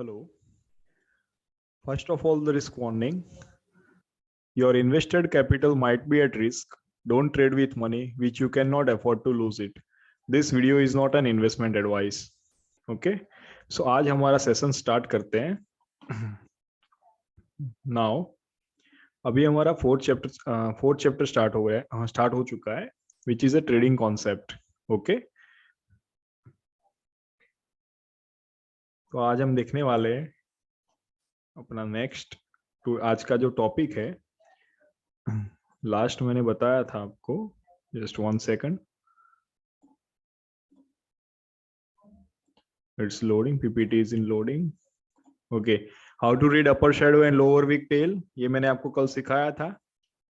Hello. First of all, the risk warning. Your invested capital might be at risk. Don't trade with money which you cannot afford to lose it. This video is not an investment advice. Okay? So आज हमारा session start करते हैं. Now, अभी हमारा fourth chapter start हो चुका है, which is a trading concept. Okay? तो आज हम देखने वाले हैं अपना नेक्स्ट आज का जो टॉपिक है. लास्ट मैंने बताया था आपको, just 1 second, it's loading, PPT is in loading. Okay, how to read upper shadow and lower wick tail, ये मैंने आपको कल सिखाया था.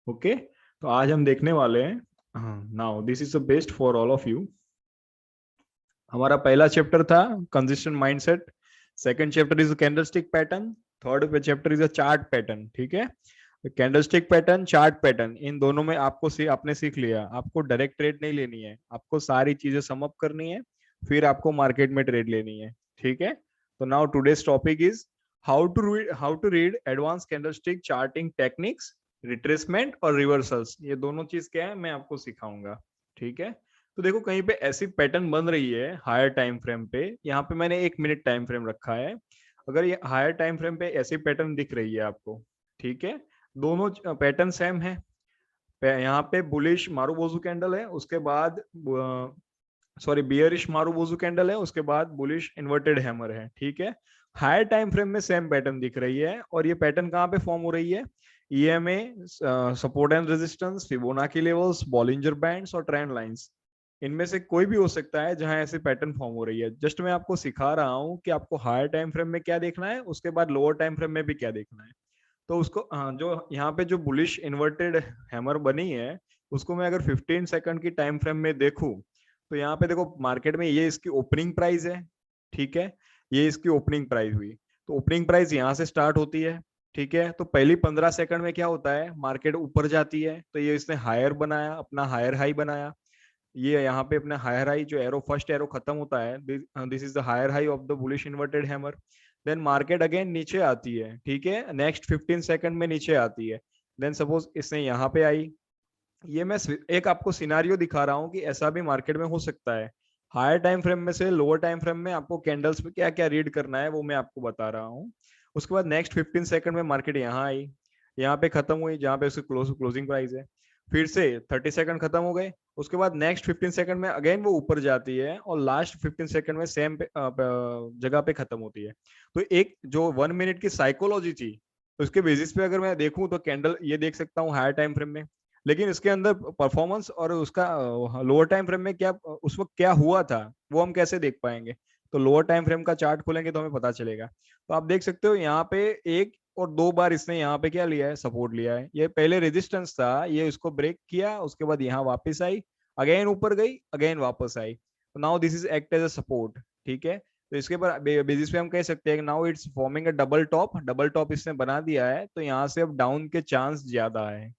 ओके, तो आज हम देखने वाले हैं. Now this is the best for all of you. हमारा पहला चैप्टर था consistent mindset, second chapter is candlestick pattern, third chapter is a chart pattern. ठीक है, कैंडलस्टिक पैटर्न, चार्ट पैटर्न, इन दोनों में आपने सीख लिया. आपको डायरेक्ट ट्रेड नहीं लेनी है, आपको सारी चीजें सम अप करनी है, फिर आपको मार्केट में ट्रेड लेनी है. ठीक है, तो now today's topic is how to read advance candlestick charting techniques, retracement और रिवर्सल्स. ये दोनों चीज क्या है मैं आपको सिखाऊंगा. ठीक है, तो देखो कहीं पे ऐसी पैटर्न बन रही है हायर टाइम फ्रेम पे, यहाँ पे मैंने 1 मिनट टाइम फ्रेम रखा है. अगर ये हायर टाइम फ्रेम पे ऐसी पैटर्न दिख रही है आपको, ठीक है, दोनों पैटर्न सेम है. यहाँ पे बुलिश मारुबोजू कैंडल है, उसके बाद बियरिश मारुबोजू कैंडल है, उसके बाद बुलिश इन्वर्टेड हैमर है. ठीक है, हायर टाइम फ्रेम में सेम पैटर्न दिख रही है. और ये पैटर्न कहाँ पे फॉर्म हो रही है? EMA, support and resistance, Fibonacci levels, Bollinger bands और ट्रेंड लाइंस, इनमें से कोई भी हो सकता है जहां ऐसे पैटर्न फॉर्म हो रही है. जस्ट मैं आपको सिखा रहा हूँ कि आपको हायर टाइम फ्रेम में क्या देखना है, उसके बाद लोअर टाइम फ्रेम में भी क्या देखना है. तो उसको जो यहाँ पे जो बुलिश इन्वर्टेड हैमर बनी है, उसको मैं अगर 15 सेकंड की टाइम फ्रेम में देखूं, तो यहाँ पे देखो मार्केट में ये इसकी ओपनिंग प्राइस है. ठीक है, ये इसकी ओपनिंग प्राइस हुई, तो ओपनिंग प्राइस यहाँ से स्टार्ट होती है. ठीक है, तो पहली 15 सेकंड में क्या होता है, मार्केट ऊपर जाती है, तो ये इसने हायर बनाया, अपना हायर हाई बनाया. ये यहाँ पे अपना हायर हाई, जो एरो फर्स्ट एरो खत्म होता है, this is the higher high of the bullish inverted hammer. Then market again नीचे आती है. ठीक है, नेक्स्ट 15 सेकंड में नीचे आती है. देन सपोज इसने यहाँ पे आई. ये मैं एक आपको सिनारियो दिखा रहा हूँ कि ऐसा भी मार्केट में हो सकता है. हायर टाइम फ्रेम में से लोअर टाइम फ्रेम में आपको कैंडल्स पे क्या क्या रीड करना है वो मैं आपको बता रहा हूँ. उसके बाद नेक्स्ट 15 सेकंड में मार्केट यहाँ आई, यहाँ पे खत्म हुई जहाँ पे उसकी क्लोजिंग प्राइस है. फिर से 30 सेकंड खत्म हो गए, उसके बाद नेक्स्ट 15 सेकंड में अगेन वो ऊपर जाती है और लास्ट 15 सेकंड में सेम जगह पे खत्म होती है. तो एक जो 1 मिनट की साइकोलॉजी थी, उसके बेसिस पे अगर मैं देखूं तो कैंडल ये देख सकता हूँ हायर टाइम फ्रेम में, लेकिन इसके अंदर परफॉर्मेंस और उसका लोअर टाइम फ्रेम में क्या उस वक्त क्या हुआ था वो हम कैसे देख पाएंगे. तो लोअर टाइम फ्रेम का चार्ट खोलेंगे तो हमें पता चलेगा. तो आप देख सकते हो यहाँ पे 1 और 2 बार इसने यहाँ पे क्या लिया है, सपोर्ट लिया है. ये पहले रेजिस्टेंस था, ये इसको ब्रेक किया, उसके बाद यहाँ वापस आई, अगेन ऊपर गई, अगेन वापस आई. तो now this is act as a support. ठीक है, तो इसके बेसिस पे हम कह सकते हैं now it's forming a double top इसने बना दिया है. तो यहाँ से अब डाउन के चांस ज्यादा है.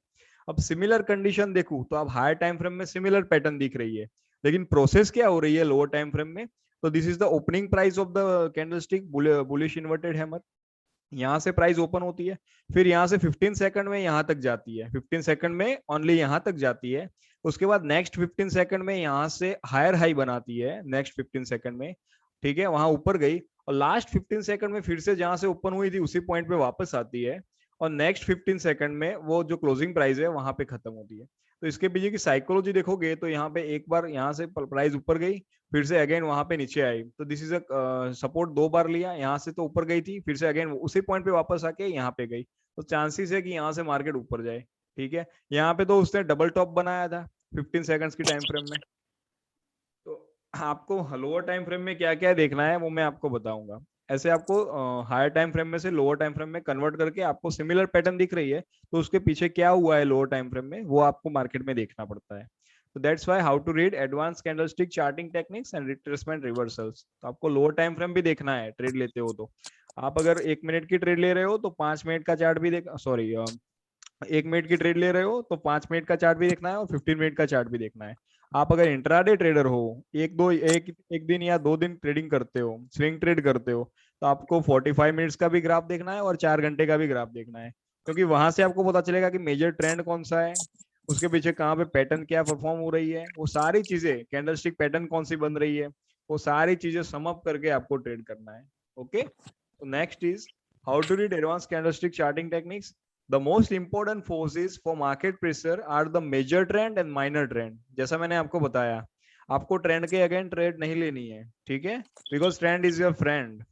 अब सिमिलर कंडीशन देखूं तो अब हायर टाइम फ्रेम में सिमिलर पैटर्न दिख रही है, लेकिन प्रोसेस क्या हो रही है लोअर टाइम फ्रेम में. तो this is the opening price of the candlestick bullish inverted hammer. यहाँ से प्राइस ओपन होती है, फिर यहाँ से 15 सेकंड में यहाँ तक जाती है, 15 सेकंड में ओनली यहाँ तक जाती है. उसके बाद नेक्स्ट 15 सेकंड में यहाँ से हायर हाई बनाती है नेक्स्ट 15 सेकंड में. ठीक है, वहां ऊपर गई और लास्ट 15 सेकंड में फिर से जहां से ओपन हुई थी उसी पॉइंट पे वापस आती है, और नेक्स्ट 15 सेकंड में वो जो क्लोजिंग प्राइस है वहां पे खत्म होती है. तो इसके पीछे की साइकोलॉजी देखोगे तो यहाँ पे एक बार यहाँ से प्राइस ऊपर गई, फिर से अगेन वहां पे नीचे आई. तो दिस इज अ सपोर्ट 2 बार लिया, यहाँ से तो ऊपर गई थी, फिर से अगेन उसी पॉइंट पे वापस आके यहाँ पे गई. तो चांसेस है कि यहाँ से मार्केट ऊपर जाए. ठीक है, यहाँ पे तो उसने डबल टॉप बनाया था 15 सेकंड्स की टाइम फ्रेम में. तो आपको लोअर टाइम फ्रेम में क्या क्या देखना है वो मैं आपको बताऊंगा. ऐसे आपको हायर टाइम फ्रेम में से लोअर टाइम फ्रेम में कन्वर्ट करके आपको सिमिलर पैटर्न दिख रही है, तो उसके पीछे क्या हुआ है लोअर टाइम फ्रेम में वो आपको मार्केट में देखना पड़ता है. तो that's why how to read advance candlestick charting techniques and retracement reversals. तो आपको लोअर टाइम फ्रेम भी देखना है ट्रेड लेते हो तो. आप अगर 1 मिनट की ट्रेड ले रहे हो तो 5 मिनट का चार्ट भी देख, 1 मिनट की ट्रेड ले रहे हो तो 5 मिनट का चार्ट भी देखना है और 15 मिनट का चार्ट भी देखना है. आप अगर इंट्राडे ट्रेडर हो, एक दिन या 2 दिन ट्रेडिंग करते हो, स्विंग ट्रेड करते हो, तो आपको 45 मिनट्स का भी ग्राफ देखना है और 4 घंटे का भी ग्राफ देखना है, क्योंकि वहां से आपको पता चलेगा कि मेजर ट्रेंड कौन सा है, उसके पीछे कहाँ पे पैटर्न क्या परफॉर्म हो रही है, वो सारी चीजें, कैंडलस्टिक पैटर्न कौन सी बन रही है, वो सारी चीजें सम अप करके आपको ट्रेड करना है। ओके, तो next is how to read advance candlestick charting techniques. The most important forces for market pressure are the major trend and minor trend। जैसा मैंने आपको बताया, आपको ट्रेंड के अगेंस्ट ट्रेड नहीं लेनी है, ठीक है, because trend is your friend.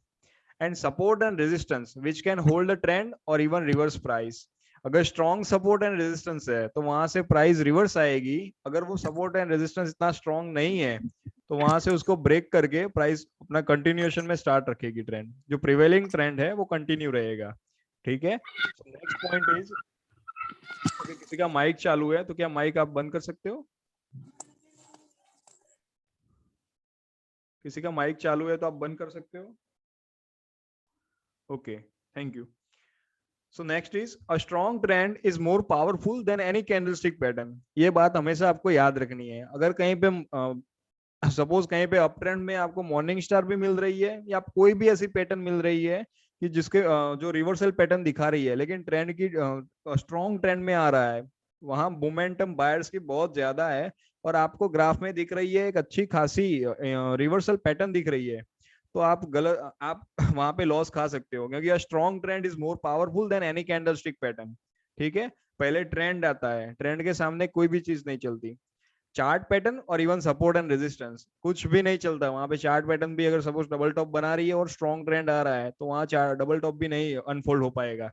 And support and resistance which can hold the trend और इवन रिवर्स प्राइस। अगर स्ट्रॉन्ग सपोर्ट एंड रेजिस्टेंस है तो वहां से प्राइस रिवर्स आएगी, अगर वो सपोर्ट एंड रेजिस्टेंस इतना स्ट्रॉन्ग नहीं है तो वहां से उसको ब्रेक करके प्राइस अपना कंटिन्यूएशन में स्टार्ट रखेगी, ट्रेंड जो प्रिवेलिंग ट्रेंड है वो कंटिन्यू रहेगा, ठीक है। नेक्स्ट पॉइंट इज, अगर किसी का माइक चालू है तो क्या माइक आप बंद कर सकते हो? किसी का माइक चालू है तो आप बंद कर सकते हो? Okay, thank you. So next is a strong trend is more powerful than any candlestick pattern. ये बात हमेशा आपको याद रखनी है। अगर कहीं पे सपोज कहीं पे अप ट्रेंड में आपको मॉर्निंग स्टार भी मिल रही है या कोई भी ऐसी पैटर्न मिल रही है कि जिसके जो रिवर्सल पैटर्न दिखा रही है, लेकिन ट्रेंड की स्ट्रॉन्ग ट्रेंड में आ रहा है, वहां मोमेंटम बायर्स की बहुत ज्यादा है और आपको ग्राफ में दिख रही है एक अच्छी खासी रिवर्सल पैटर्न दिख रही है, तो आप गलत आप वहां पे लॉस खा सकते हो, क्योंकि strong trend is more powerful than any candlestick pattern, ठीक है। पहले ट्रेंड आता है, ट्रेंड के सामने कोई भी चीज नहीं चलती, चार्ट पैटर्न और इवन सपोर्ट एंड रेजिस्टेंस कुछ भी नहीं चलता वहां पे। चार्ट पैटर्न भी अगर सपोज डबल टॉप बना रही है और स्ट्रॉन्ग ट्रेंड आ रहा है तो वहां डबल टॉप भी नहीं अनफोल्ड हो पाएगा,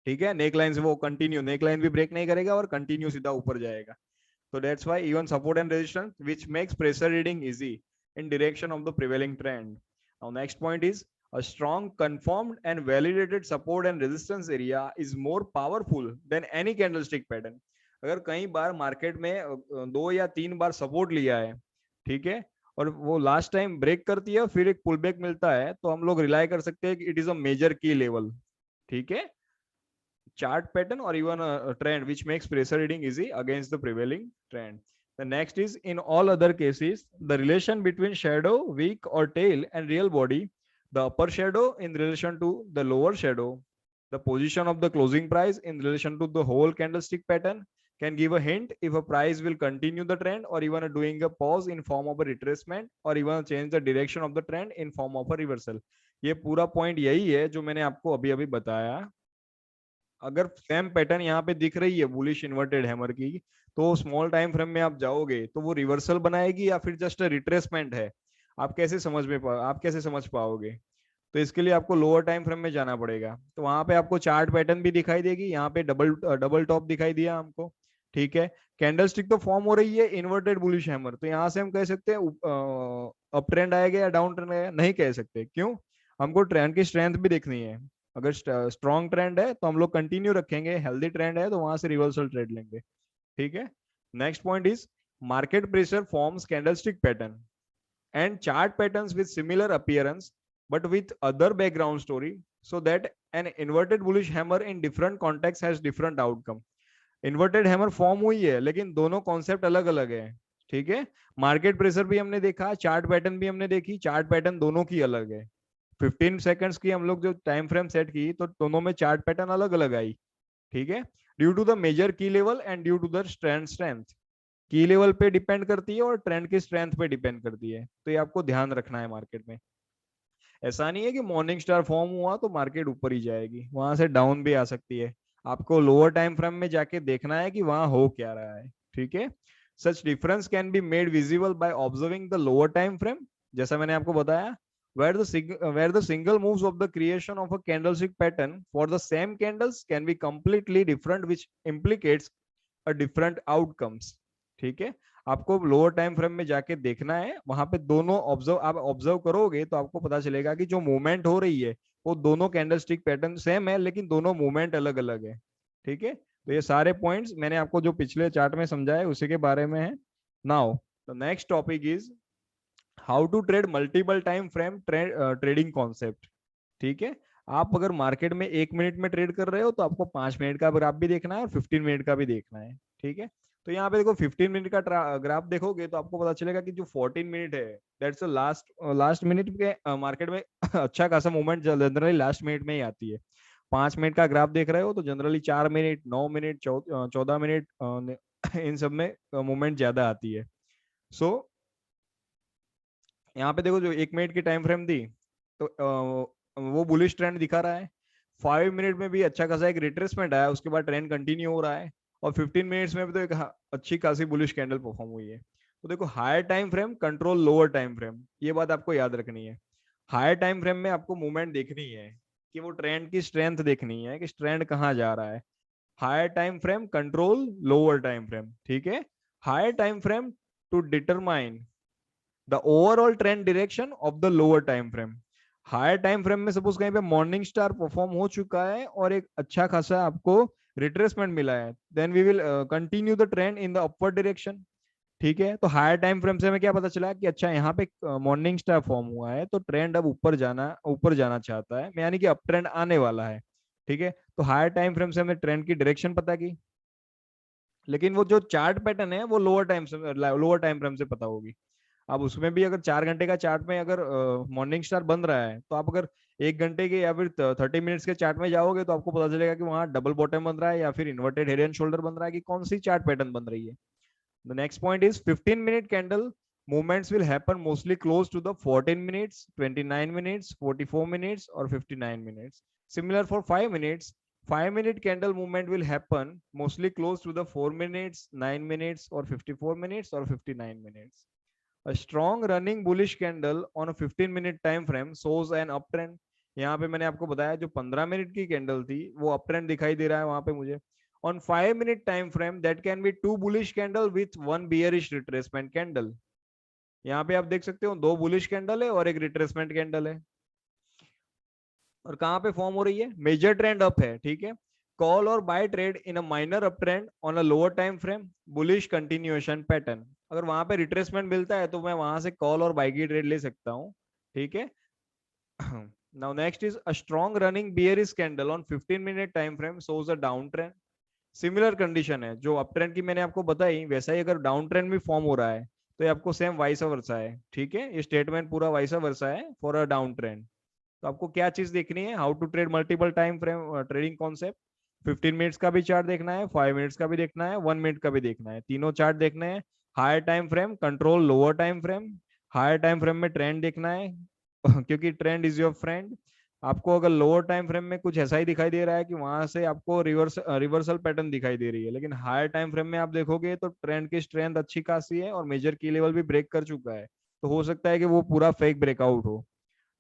ठीक है। नेक लाइन से वो कंटिन्यू, नेक लाइन भी ब्रेक नहीं करेगा और कंटिन्यू सीधा ऊपर जाएगा। So that's why even support and resistance, which makes pressure reading easy in direction of the prevailing trend. Now, next point is a strong, confirmed and validated support and resistance area is more powerful than any candlestick pattern. अगर कई बार market में 2 या 3 बार support लिया है, ठीक है, और वो लास्ट टाइम ब्रेक करती है फिर एक पुल बैक मिलता है, तो हम लोग रिलाई कर सकते हैं कि इट इज अ मेजर की लेवल, ठीक है, chart pattern or even a trend which makes pressure reading easy against the prevailing trend. The next is in all other cases, the relation between shadow, wick or tail and real body, the upper shadow in relation to the lower shadow, the position of the closing price in relation to the whole candlestick pattern can give a hint if a price will continue the trend or even doing a pause in form of a retracement or even change the direction of the trend in form of a reversal. ये पूरा point यही है जो मैंने आपको अभी अभी बताया। अगर सेम पैटर्न यहाँ पे दिख रही है बुलिश इन्वर्टेड हैमर की, तो स्मॉल टाइम फ्रेम में आप जाओगे तो वो रिवर्सल बनाएगी या फिर जस्ट रिट्रेसमेंट है, आप कैसे समझ पाओगे? तो इसके लिए आपको लोअर टाइम फ्रेम में जाना पड़ेगा, तो वहां पे आपको चार्ट पैटर्न भी दिखाई देगी, यहाँ पे डबल डबल टॉप दिखाई दिया हमको, ठीक है। कैंडलस्टिक तो फॉर्म हो रही है इन्वर्टेड बुलिश हैमर, तो यहाँ से हम कह सकते हैं अप ट्रेंड आएगा या डाउन ट्रेंड आएगा, नहीं कह सकते, क्यों? हमको ट्रेंड की स्ट्रेंथ भी देखनी है। अगर स्ट्रॉन्ग ट्रेंड है तो हम लोग कंटिन्यू रखेंगे, हेल्दी ट्रेंड है तो वहां से रिवर्सल ट्रेड लेंगे, ठीक है। Next point is market pressure forms candlestick pattern and chart patterns with similar appearance but with other background story, so that an inverted bullish hammer in different contexts has different outcome। Inverted hammer form हुई है लेकिन दोनों concept अलग अलग है, ठीक है। Market pressure भी हमने देखा, चार्ट पैटर्न भी हमने देखी, चार्ट पैटर्न दोनों की अलग है। 15 सेकंड्स की हम लोग जो टाइम फ्रेम सेट की तो दोनों में चार्ट पैटर्न अलग अलग आई, ठीक है, ड्यू टू द मेजर की level and due to the strength. Key level पे डिपेंड करती है और ट्रेंड की स्ट्रेंथ पे डिपेंड करती है, तो ये आपको ध्यान रखना है मार्केट में। ऐसा नहीं है कि मॉर्निंग स्टार फॉर्म हुआ तो मार्केट ऊपर ही जाएगी, वहां से डाउन भी आ सकती है। आपको लोअर टाइम फ्रेम में जाके देखना है कि वहां हो क्या रहा है, ठीक है। Such difference can be made visible by observing the lower time frame, जैसा मैंने आपको बताया, where the single moves of the creation of a candlestick pattern for the same candles can be completely different, which implicates a different outcomes, ठीक है। आपको lower time frame में जाके देखना है, वहां पे दोनों आप ऑब्जर्व करोगे तो आपको पता चलेगा कि जो मूवमेंट हो रही है वो दोनों कैंडलस्टिक पैटर्न सेम है लेकिन दोनों मूवमेंट अलग अलग है, ठीक है। तो ये सारे पॉइंट्स मैंने आपको जो पिछले चार्ट में समझाया उसी के बारे में है। Now the next topic is how to trade multiple time frame trading concept, ठीक है। आप अगर मार्केट में 1 मिनट में ट्रेड कर रहे हो तो आपको 5 मिनट का ग्राफ भी देखना है और 15 मिनट का भी देखना है, ठीक है। तो यहाँ पे देखो 15 मिनट का ग्राफ देखोगे तो आपको पता चलेगा कि जो 14 मिनट है दैट्स लास्ट लास्ट मिनट के मार्केट में अच्छा खासा मूवमेंट जनरली लास्ट मिनट में ही आती है। 5 मिनट का ग्राफ देख रहे हो तो generally 4 minute, 9 minute, 14 minute in सब में मूवमेंट ज्यादा आती है। सो यहाँ पे देखो जो 1 मिनट की टाइम फ्रेम दी तो वो बुलिश ट्रेंड दिखा रहा है। 5 मिनट में भी अच्छा खासा एक रिट्रेसमेंट आया, उसके बाद ट्रेंड कंटिन्यू हो रहा है। और 15 मिनट्स में भी तो एक अच्छी खासी बुलिश कैंडल परफॉर्म हुई है। तो देखो higher time frame control lower time frame, ये बात आपको याद रखनी है। हायर टाइम फ्रेम में आपको मूवमेंट देखनी है कि वो ट्रेंड की स्ट्रेंथ देखनी है कि ट्रेंड कहाँ जा रहा है। Higher time frame control lower time frame, ठीक है। Higher time frame to determine the overall trend direction of the lower time frame. Higher time frame में सपोज कहीं पे मॉर्निंग स्टार परफॉर्म हो चुका है और एक अच्छा खासा आपको रिट्रेसमेंट मिला है, then we will continue the trend in the upward direction, ठीक है। तो हायर टाइम फ्रेम से हमें क्या पता चला कि अच्छा यहाँ पे मॉर्निंग स्टार फॉर्म हुआ है तो ट्रेंड अब ऊपर जाना चाहता है, यानी कि अप ट्रेंड आने वाला है, ठीक है। तो हायर टाइम फ्रेम से हमें ट्रेंड की डायरेक्शन पता की, लेकिन वो जो चार्ट पैटर्न है वो लोअर टाइम फ्रेम से पता होगी। अब उसमें भी अगर 4 घंटे का चार्ट में अगर मॉर्निंग स्टार बन रहा है तो आप अगर 1 घंटे के या फिर 30 मिनट्स के चार्ट में जाओगे तो आपको पता चलेगा कि वहां डबल बॉटम बन रहा है या फिर इन्वर्टेड हेड एंड शोल्डर बन रहा है, कि कौन सी चार्ट पैटर्न बन रही है। The next point is 15 minute candle movements will happen mostly close to the 14 minutes, 29 minutes, 44 minutes or 59 minutes. Similar for 5 minutes, 5 minute candle movement will happen mostly close to the 4 minutes, 9 minutes or 54 minutes or 59 minutes. A strong running bullish candle on a 15-minute time frame shows an uptrend. यहाँ पे मैंने आपको बताया जो 15 minute की candle थी वो uptrend दिखाई दे रहा है वहां पे मुझे। On 5 minute time frame that can be 2 bullish candle with 1 bearish retracement candle. यहाँ पे आप देख सकते हो 2 बुलिश कैंडल है और एक रिट्रेसमेंट कैंडल है। और कहाँ पे फॉर्म हो रही है, मेजर ट्रेंड अप है, ठीक है। कॉल और buy trade in a minor up trend on a lower time frame, bullish continuation pattern. अगर वहां पे रिट्रेसमेंट मिलता है तो मैं वहां से कॉल और बाय की ट्रेड ले सकता हूँ, ठीक है। Now next is a strong running bearish candle on 15 minute time frame shows a down trend. Similar condition है जो अप ट्रेंड की मैंने आपको बताई, वैसा ही अगर डाउन ट्रेंड भी फॉर्म हो रहा है तो ये आपको सेम वाइसा वर्सा है, ठीक है। ये स्टेटमेंट पूरा वाइसा वर्सा है फॉर अ डाउन ट्रेंड। तो आपको क्या चीज देखनी है, how to trade multiple time frame trading concept. 15 minutes का भी चार्ट देखना है, 5 मिनट्स का भी देखना है, 1 मिनट का भी देखना है, तीनों चार्ट देखने हैं। Higher time frame control lower time frame, higher time frame में ट्रेंड देखना है क्योंकि ट्रेंड इज योर फ्रेंड। आपको अगर लोअर टाइम फ्रेम में कुछ ऐसा ही दिखाई दे रहा है कि वहां से आपको रिवर्सल पैटर्न दिखाई दे रही है, लेकिन हायर टाइम फ्रेम में आप देखोगे तो ट्रेंड की स्ट्रेंथ अच्छी खासी है और मेजर की लेवल भी ब्रेक कर चुका है। तो हो सकता है कि वो पूरा फेक ब्रेकआउट हो,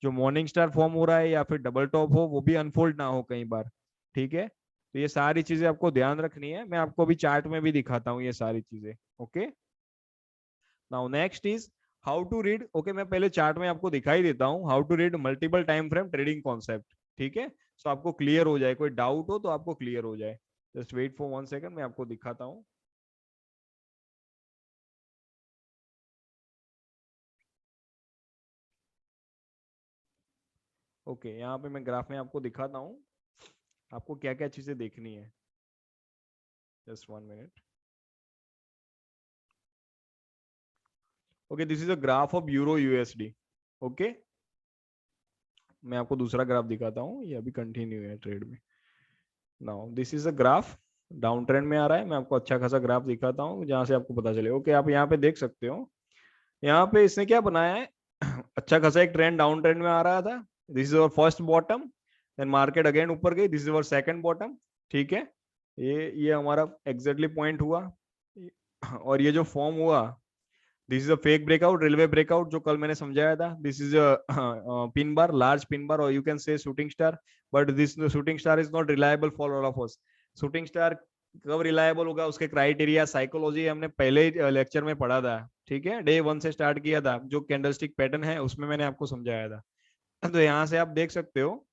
जो मॉर्निंग स्टार फॉर्म हो रहा है या फिर डबल टॉप हो वो भी अनफोल्ड ना हो कई बार, ठीक है। तो ये सारी चीजें आपको ध्यान रखनी है, मैं आपको अभी चार्ट में भी दिखाता हूँ ये सारी चीजें। Okay, now next is how to read. Okay, मैं पहले चार्ट में आपको दिखाई देता हूँ how to read multiple time frame trading concept, ठीक है। सो आपको क्लियर हो जाए, कोई डाउट हो तो आपको क्लियर हो जाए। जस्ट वेट फॉर 1 सेकंड, मैं आपको दिखाता हूँ। ओके, यहाँ पे मैं ग्राफ में आपको दिखाता हूँ आपको क्या क्या चीजें देखनी है। Just 1 minute. Okay, this is a graph of euro USD. Okay, मैं आपको दूसरा ग्राफ दिखाता हूँ, ये अभी कंटिन्यू है ट्रेड में। Now this is a graph down trend में आ रहा है, मैं आपको अच्छा खासा ग्राफ दिखाता हूँ जहां से आपको पता चले। ओके, आप यहाँ पे देख सकते हो, यहाँ पे इसने क्या बनाया है अच्छा खासा एक ट्रेंड डाउन ट्रेंड में आ रहा था। This is our first bottom, then market again ऊपर गई, this is our second bottom, ठीक है। ये हमारा एग्जैक्टली पॉइंट हुआ। और ये जो फॉर्म हुआ, this is a fake breakout, railway breakout जो कल मैंने समझाया था। This is a pin bar, large pin bar, और you can say shooting star, but this shooting star is not reliable for all of us. Shooting star कब reliable होगा, उसके criteria psychology हमने पहले ही लेक्चर में पढ़ा था, ठीक है। डे 1 से स्टार्ट किया था, जो कैंडलस्टिक पैटर्न है उसमें मैंने आपको समझाया था। तो यहाँ से आप देख सकते हो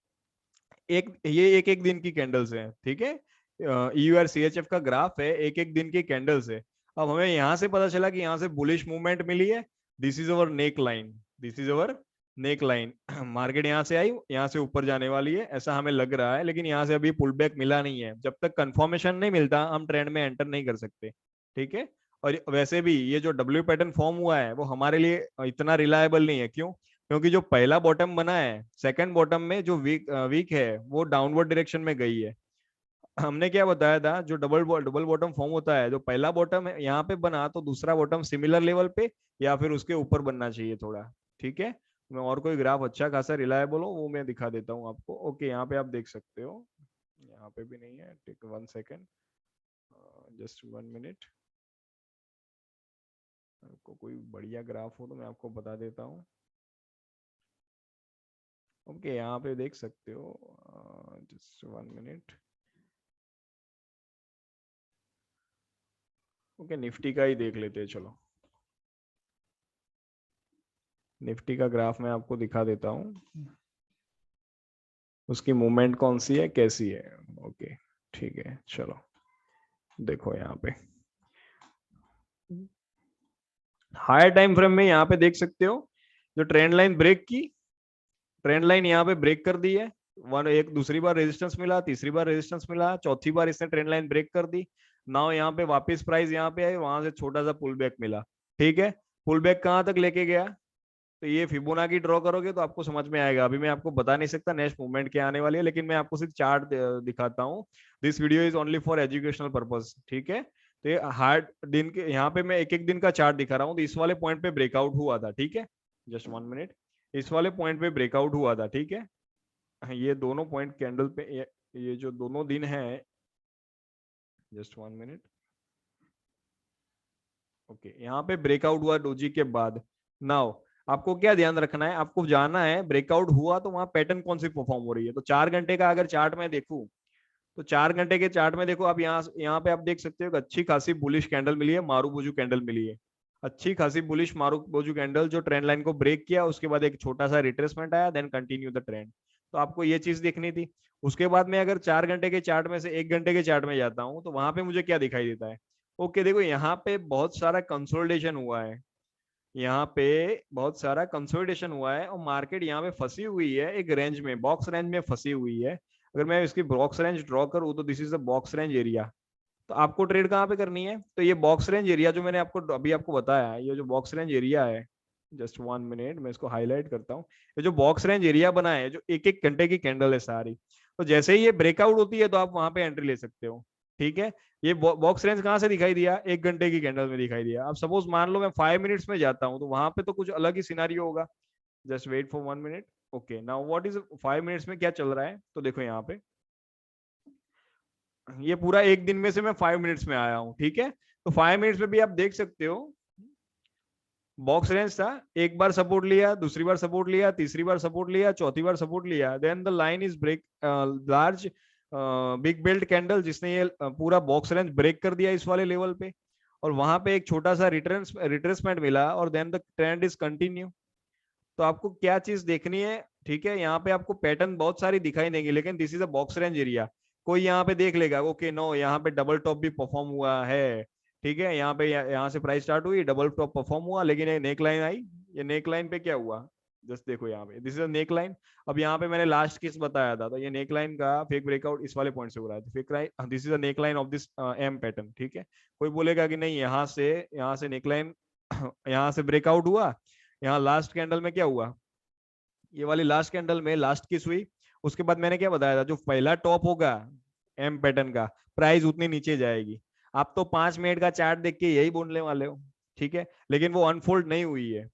ये एक एक दिन की कैंडल्स है, ठीक है। EUR CHF का ग्राफ है, एक एक दिन की कैंडल्स है। अब हमें यहाँ से पता चला कि यहाँ से बुलिश मूवमेंट मिली है। This is our neck line, this is our neck line. Market यहाँ से आई, यहाँ से ऊपर जाने वाली है ऐसा हमें लग रहा है, लेकिन यहाँ से अभी पुल बैक मिला नहीं है। जब तक कंफर्मेशन नहीं मिलता हम ट्रेंड में एंटर नहीं कर सकते, ठीक है। और वैसे भी ये जो डब्ल्यू पैटर्न फॉर्म हुआ है वो हमारे लिए इतना रिलायबल नहीं है। क्यों? क्योंकि जो पहला बॉटम बना है, सेकंड बॉटम में जो वीक है वो डाउनवर्ड डायरेक्शन में गई है। हमने क्या बताया था, जो डबल बॉटम फॉर्म होता है, जो पहला बॉटम है यहाँ पे बना तो दूसरा बॉटम सिमिलर लेवल पे या फिर उसके ऊपर बनना चाहिए थोड़ा। ठीक है। मैं और कोई ग्राफ अच्छा खासा रिलायबल हो वो मैं दिखा देता हूँ आपको। ओके, यहाँ पे आप देख सकते हो, यहाँ पे भी नहीं है। Take 1 second, just 1 minute. आपको कोई बढ़िया ग्राफ हो तो मैं आपको बता देता हूँ। ओके, यहाँ पे देख सकते हो, जस्ट 1 मिनट। ओके, निफ्टी का ही देख लेते हैं, चलो। निफ्टी का ग्राफ मैं आपको दिखा देता हूँ, उसकी मूवमेंट कौन सी है, कैसी है। ओके, ठीक है, चलो देखो यहाँ पे हायर टाइम फ्रेम में यहाँ पे देख सकते हो, जो ट्रेंड लाइन ब्रेक की, ट्रेंड लाइन यहाँ पे ब्रेक कर दी है। एक दूसरी बार रेजिस्टेंस मिला, तीसरी बार रेजिस्टेंस मिला, चौथी बार इसने ट्रेंड लाइन ब्रेक कर दी। नाउ यहाँ पे वापस प्राइस यहाँ पे आई, वहां से छोटा सा पुल बैक मिला। ठीक है, पुल बैक कहाँ तक लेके गया, तो ये फिबोनाची ड्रॉ करोगे तो आपको समझ में आएगा। अभी मैं आपको बता नहीं सकता नेक्स्ट मूवमेंट क्या आने वाली है, लेकिन मैं आपको सिर्फ चार्ट दिखाता हूँ। This video is only for educational purpose. ठीक है, तो ये हार्ड दिन के, यहाँ पे मैं एक एक दिन का चार्ट दिखा रहा हूँ। तो इस वाले पॉइंट पे ब्रेकआउट हुआ था। ठीक है, जस्ट 1 मिनट। इस वाले पॉइंट पे ब्रेकआउट हुआ था। ठीक है, ये दोनों पॉइंट कैंडल पे ये जो दोनों दिन है, जस्ट 1 मिनट। ओके, यहाँ पे ब्रेकआउट हुआ डोजी के बाद। नाउ आपको क्या ध्यान रखना है, आपको जाना है ब्रेकआउट हुआ तो वहां पैटर्न कौन सी परफॉर्म हो रही है। तो 4 घंटे का अगर चार्ट में देखूं, तो 4 घंटे के चार्ट में देखो आप, यहाँ पे आप देख सकते हो अच्छी खासी बुलिश कैंडल मिली है, मारूबुजू कैंडल मिली है। अच्छी खासी बुलिश मारूबुजू कैंडल जो ट्रेंड लाइन को ब्रेक किया, उसके बाद एक छोटा सा रिट्रेसमेंट आया, देन कंटिन्यू द ट्रेंड। तो आपको ये चीज देखनी थी। उसके बाद में अगर 4 घंटे के चार्ट में से 1 घंटे के चार्ट में जाता हूँ, तो वहां पे मुझे क्या दिखाई देता है। ओके, देखो यहाँ पे बहुत सारा कंसोलिडेशन हुआ है, यहाँ पे बहुत सारा कंसोलिडेशन हुआ है और मार्केट यहाँ पे फंसी हुई है एक रेंज में, बॉक्स रेंज में फंसी हुई है। अगर मैं इसकी बॉक्स रेंज ड्रॉ करूँ तो this is the box range area. तो आपको ट्रेड कहाँ पे करनी है, तो ये बॉक्स रेंज एरिया जो मैंने आपको अभी आपको बताया, ये जो बॉक्स रेंज एरिया है, जस्ट 1 मिनट मैं इसको हाईलाइट करता हूँ। ये जो बॉक्स रेंज एरिया बना है, जो एक एक घंटे की कैंडल है सारी, तो जैसे ही ये ब्रेकआउट होती है तो आप वहां पे एंट्री ले सकते हो। ठीक है, ये बॉक्स रेंज कहाँ से दिखाई दिया, 1 घंटे की कैंडल में दिखाई दिया। अब सपोज मान लो मैं 5 मिनट्स में जाता हूँ, तो वहां पे तो कुछ अलग ही सिनारियो होगा। Just wait for 1 minute. Okay, now what is 5 minutes में क्या चल रहा है, तो देखो यहाँ पे ये पूरा एक दिन में से मैं 5 मिनट्स में आया हूँ। ठीक है, तो 5 मिनट्स में भी आप देख सकते हो बॉक्स रेंज था, एक बार सपोर्ट लिया, दूसरी बार सपोर्ट लिया, तीसरी बार सपोर्ट लिया, चौथी बार सपोर्ट लिया, then the line is break, large big belt candle, जिसने ये पूरा बॉक्स रेंज ब्रेक कर दिया इस वाले लेवल पे, और वहां पे एक छोटा सा रिट्रेसमेंट मिला, और then the trend is continue. तो आपको क्या चीज देखनी है, ठीक है, यहाँ पे आपको पैटर्न बहुत सारी दिखाई देंगी, लेकिन this is a box range area. कोई यहाँ पे देख लेगा, ओके नो, यहाँ पे डबल टॉप भी परफॉर्म हुआ है। ठीक है, यहाँ पे यहाँ से प्राइस स्टार्ट हुई, डबल टॉप परफॉर्म हुआ, लेकिन ये नेक लाइन आई। ये नेक लाइन पे क्या हुआ, जस्ट देखो यहाँ पे, this is a neck line. अब यहाँ पे मैंने लास्ट किस बताया था, तो ये नेक लाइन का फेक ब्रेकआउट इस वाले पॉइंट से हो रहा है, fake line, this is a neck line of this M pattern. ठीक है, कोई बोलेगा कि नहीं, यहाँ से नेक लाइन यहाँ से ब्रेकआउट हुआ, यहाँ लास्ट कैंडल में क्या हुआ, ये वाली लास्ट कैंडल में लास्ट किस हुई। उसके बाद मैंने क्या बताया था, जो पहला टॉप होगा एम पैटर्न का, प्राइस उतनी नीचे जाएगी। आप तो 5 मिनट का चार्ट देख के यही बोलने वाले हो। ठीक है, लेकिन वो अनफोल्ड नहीं हुई है।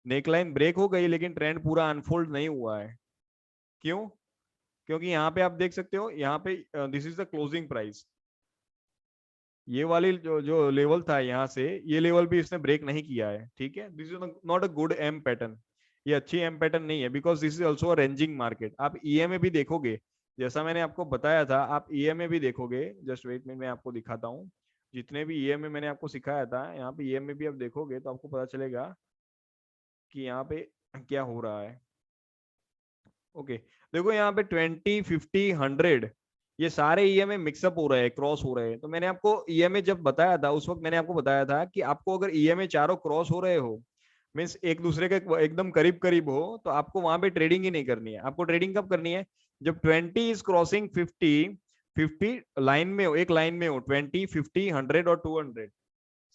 नेकलाइन ब्रेक हो गई, लेकिन ट्रेंड पूरा अनफोल्ड नहीं हुआ है। क्यों? क्योंकि यहाँ पे आप देख सकते हो, यहाँ पे this is the closing price. ये वाली जो लेवल था यहाँ से, ये लेवल भी इसने ब्रेक नहीं किया है। ठीक है, this is not a good M pattern. ये अच्छी एम पैटर्न नहीं है, because this is also ranging market. आप ईएमए भी देखोगे, जैसा मैंने आपको बताया था, आप ईएमए भी देखोगे। जस्ट वेट में मैं आपको दिखाता हूँ, जितने भी ईएमए मैंने आपको सिखाया था, यहाँ पे ईएमए भी आप देखोगे तो आपको पता चलेगा कि यहाँ पे क्या हो रहा है। ओके, देखो यहाँ पे 20, 50, 100, ये सारे ईएमए मिक्सअप हो रहे हैं, क्रॉस हो रहे हैं। तो मैंने आपको ईएमए जब बताया था, उस वक्त मैंने आपको बताया था कि आपको अगर ईएमए चारों क्रॉस हो रहे हो, मीन्स एक दूसरे के एकदम करीब करीब हो, तो आपको वहां पे ट्रेडिंग ही नहीं करनी है। आपको ट्रेडिंग कब करनी है, जब 20 इज क्रॉसिंग 50, 50 लाइन में हो, एक लाइन में हो, 20, 50, 100 और 200।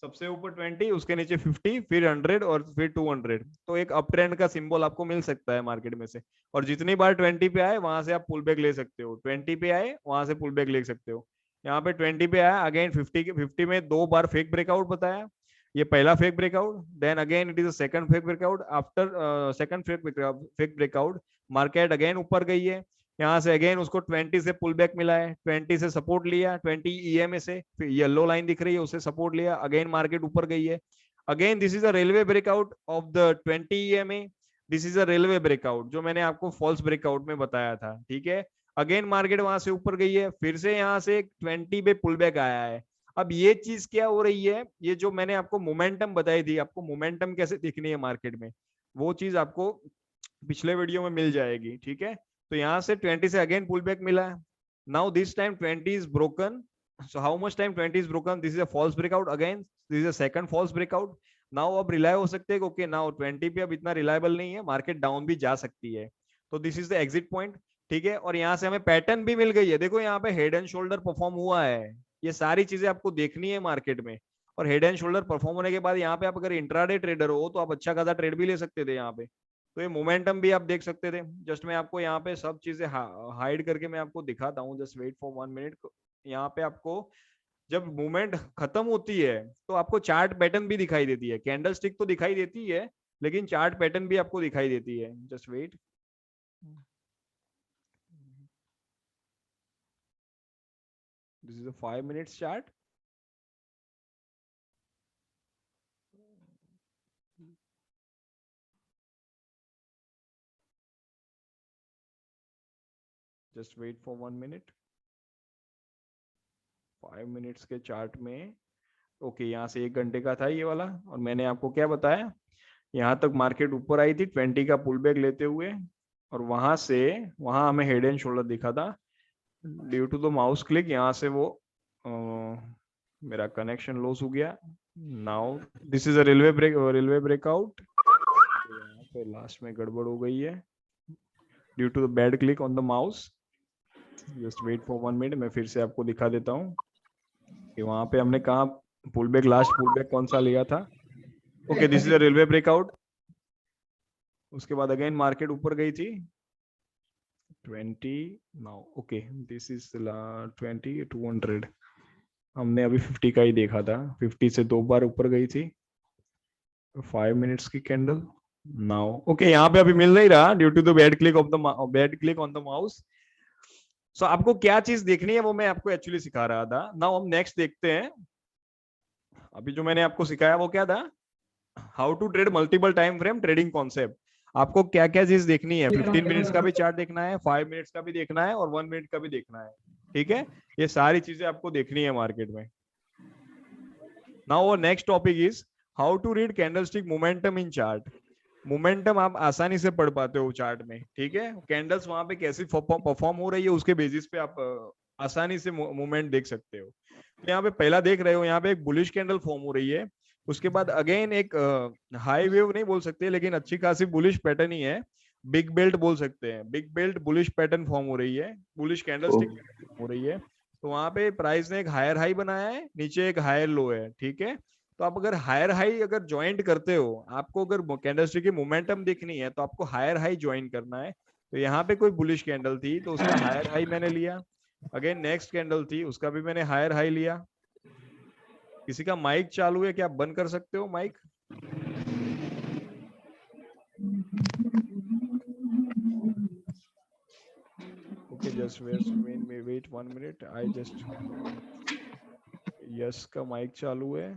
सबसे ऊपर 20, उसके नीचे 50, फिर 100 और फिर 200। तो एक अप ट्रेंड का सिंबल आपको मिल सकता है मार्केट में से। और जितनी बार 20 पे आए वहां से आप पुल बैक ले सकते हो, 20 पे आए वहां से पुल बैक ले सकते हो। यहाँ पे 20 पे आया, अगेन 50 में 2 बार फेक ब्रेकआउट बताया। ये पहला fake breakout, then again it is a second fake breakout. After second fake breakout market again ऊपर गई है। यहाँ से अगेन उसको 20 से पुल बैक मिला है, 20 से सपोर्ट लिया, 20 ईएमए से, फिर येलो लाइन दिख रही है उसे सपोर्ट लिया, अगेन मार्केट ऊपर गई है। Again this is a railway breakout of the 20 EMA. This is a railway breakout जो मैंने आपको फॉल्स ब्रेकआउट में बताया था, ठीक है। अगेन मार्केट वहां से ऊपर गई है, फिर से यहाँ से 20 पे पुल बैक आया है। अब ये चीज क्या हो रही है, ये जो मैंने आपको मोमेंटम बताई थी, आपको मोमेंटम कैसे दिखनी है मार्केट में, वो चीज आपको पिछले वीडियो में मिल जाएगी, ठीक है। तो यहाँ से 20 से अगेन पुल बैक मिला है। Now this time 20 is broken. So how much time 20 is broken? This is a false breakout again. This is a second false breakout. Now अब रिलाय हो सकते हैं, ओके नाउ 20 पे अब इतना रिलायबल नहीं है, मार्केट डाउन भी जा सकती है। तो this is the exit point, ठीक है। और यहाँ से हमें पैटर्न भी मिल गई है, देखो यहाँ पे हेड एंड शोल्डर परफॉर्म हुआ है। ये सारी चीजें आपको देखनी है मार्केट में। और हेड एंड शोल्डर परफॉर्म होने के बाद यहाँ पे आप अगर इंट्राडे ट्रेडर हो तो आप अच्छा खासा ट्रेड भी ले सकते थे यहाँ पे। तो ये मोमेंटम भी आप देख सकते थे। जस्ट मैं आपको यहाँ पे सब चीजें हाइड करके मैं आपको दिखाता हूँ, जस्ट वेट फॉर 1 मिनट। यहाँ पे आपको जब मूवमेंट खत्म होती है तो आपको चार्ट पैटर्न भी दिखाई देती है, कैंडल स्टिक तो दिखाई देती है लेकिन चार्ट पैटर्न भी आपको दिखाई देती है। Just wait, this is a 5 minutes chart. Just wait for 1 minute. 5 minutes के चार्ट में ओके, यहाँ से 1 घंटे का था ये वाला। और मैंने आपको क्या बताया, यहाँ तक मार्केट ऊपर आई थी 20 का पुल बैक लेते हुए, और वहां से वहां हमें हेड एंड शोल्डर दिखा था। Due to the mouse click यहाँ से वो मेरा कनेक्शन लॉस हो गया। Now this is a railway breakout. यहाँ पे लास्ट में गड़बड़ हो गई है due to the bad click on the mouse. Just wait for 1 minute, मैं फिर से आपको दिखा देता हूँ कि वहां पे हमने कहा pull back, last pull back कौन सा लिया था। Okay, this is a railway breakout. उसके बाद अगेन मार्केट ऊपर गई थी 20। Now okay, this is 20 200। हमने अभी 50 का ही देखा था, 50 से 2 बार ऊपर गई थी। 5 मिनट्स की कैंडल। नाउ ओके, यहाँ पे अभी मिल नहीं रहा due to the bad click on the mouse. So आपको क्या चीज देखनी है वो मैं आपको एक्चुअली सिखा रहा था। नाउ हम नेक्स्ट देखते हैं। अभी जो मैंने आपको सिखाया वो क्या था, how to trade multiple time frame trading concept. आपको क्या क्या चीज देखनी है, 15 मिनट्स का भी चार्ट देखना है, 5 मिनट्स का भी देखना है और 1 मिनट का भी देखना है, ठीक है। ये सारी चीजें आपको देखनी है मार्केट में। नाउ और next topic is how to read candlestick momentum in chart. Momentum आप आसानी से पढ़ पाते हो चार्ट में, ठीक है। कैंडल्स वहां पे कैसी परफॉर्म हो रही है उसके बेसिस पे आप आसानी से मूवमेंट देख सकते हो। तो यहाँ पे पहला देख रहे हो, यहाँ पे एक बुलिश कैंडल फॉर्म हो रही है। उसके बाद अगेन एक हाई वेव नहीं बोल सकते लेकिन अच्छी खासी बुलिश पैटर्न ही है, बिग बेल्ट बोल सकते हैं। Big belt bullish pattern form हो रही है, बुलिश कैंडल स्टिक हो रही है। तो वहां पे प्राइस ने एक हायर हाई बनाया है, नीचे एक हायर लो है, ठीक है। तो आप अगर हायर हाई अगर ज्वाइंट करते हो, आपको अगर कैंडलस्टिक की मोमेंटम देखनी है तो आपको हायर हाई ज्वाइन करना है। तो यहाँ पे कोई बुलिश कैंडल थी तो उसका हायर हाई मैंने लिया। अगेन नेक्स्ट कैंडल थी, उसका भी मैंने हायर हाई लिया। किसी का माइक चालू है क्या, आप बंद कर सकते हो mic. Okay, just wait 1 minute, I just, yes का माइक चालू है।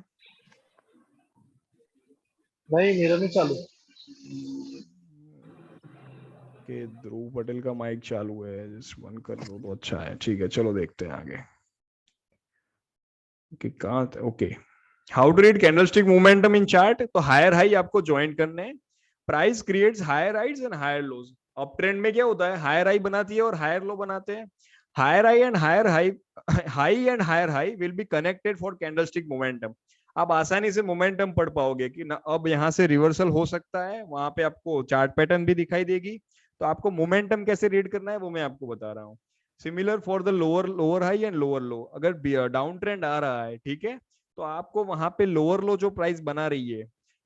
नहीं मेरा नहीं चालू। के ध्रुव पटेल का माइक चालू है, जस्ट बंद कर दो तो अच्छा है, ठीक है। चलो देखते हैं आगे कि कहाँ। Okay, how to read candlestick momentum in chart. तो हायर हाई आपको ज्वाइन करने हैं। Price creates higher highs and higher lows. Up trend में क्या होता है, हायर हाई बनाती है और हायर लो बनाते हैं। Higher high and higher high and higher high will be connected for candlestick momentum. आप आसानी से मोमेंटम पढ़ पाओगे कि ना अब यहाँ से रिवर्सल हो सकता है, वहां पे आपको चार्ट पैटर्न भी दिखाई देगी। तो आपको मोमेंटम कैसे रीड करना है वो मैं आपको बता रहा हूँ। Similar for the lower lower high and lower लो। अगर डाउन ट्रेंड आ रहा है, ठीक है, तो आपको वहां पे लोअर लो जो प्राइस बना रही है,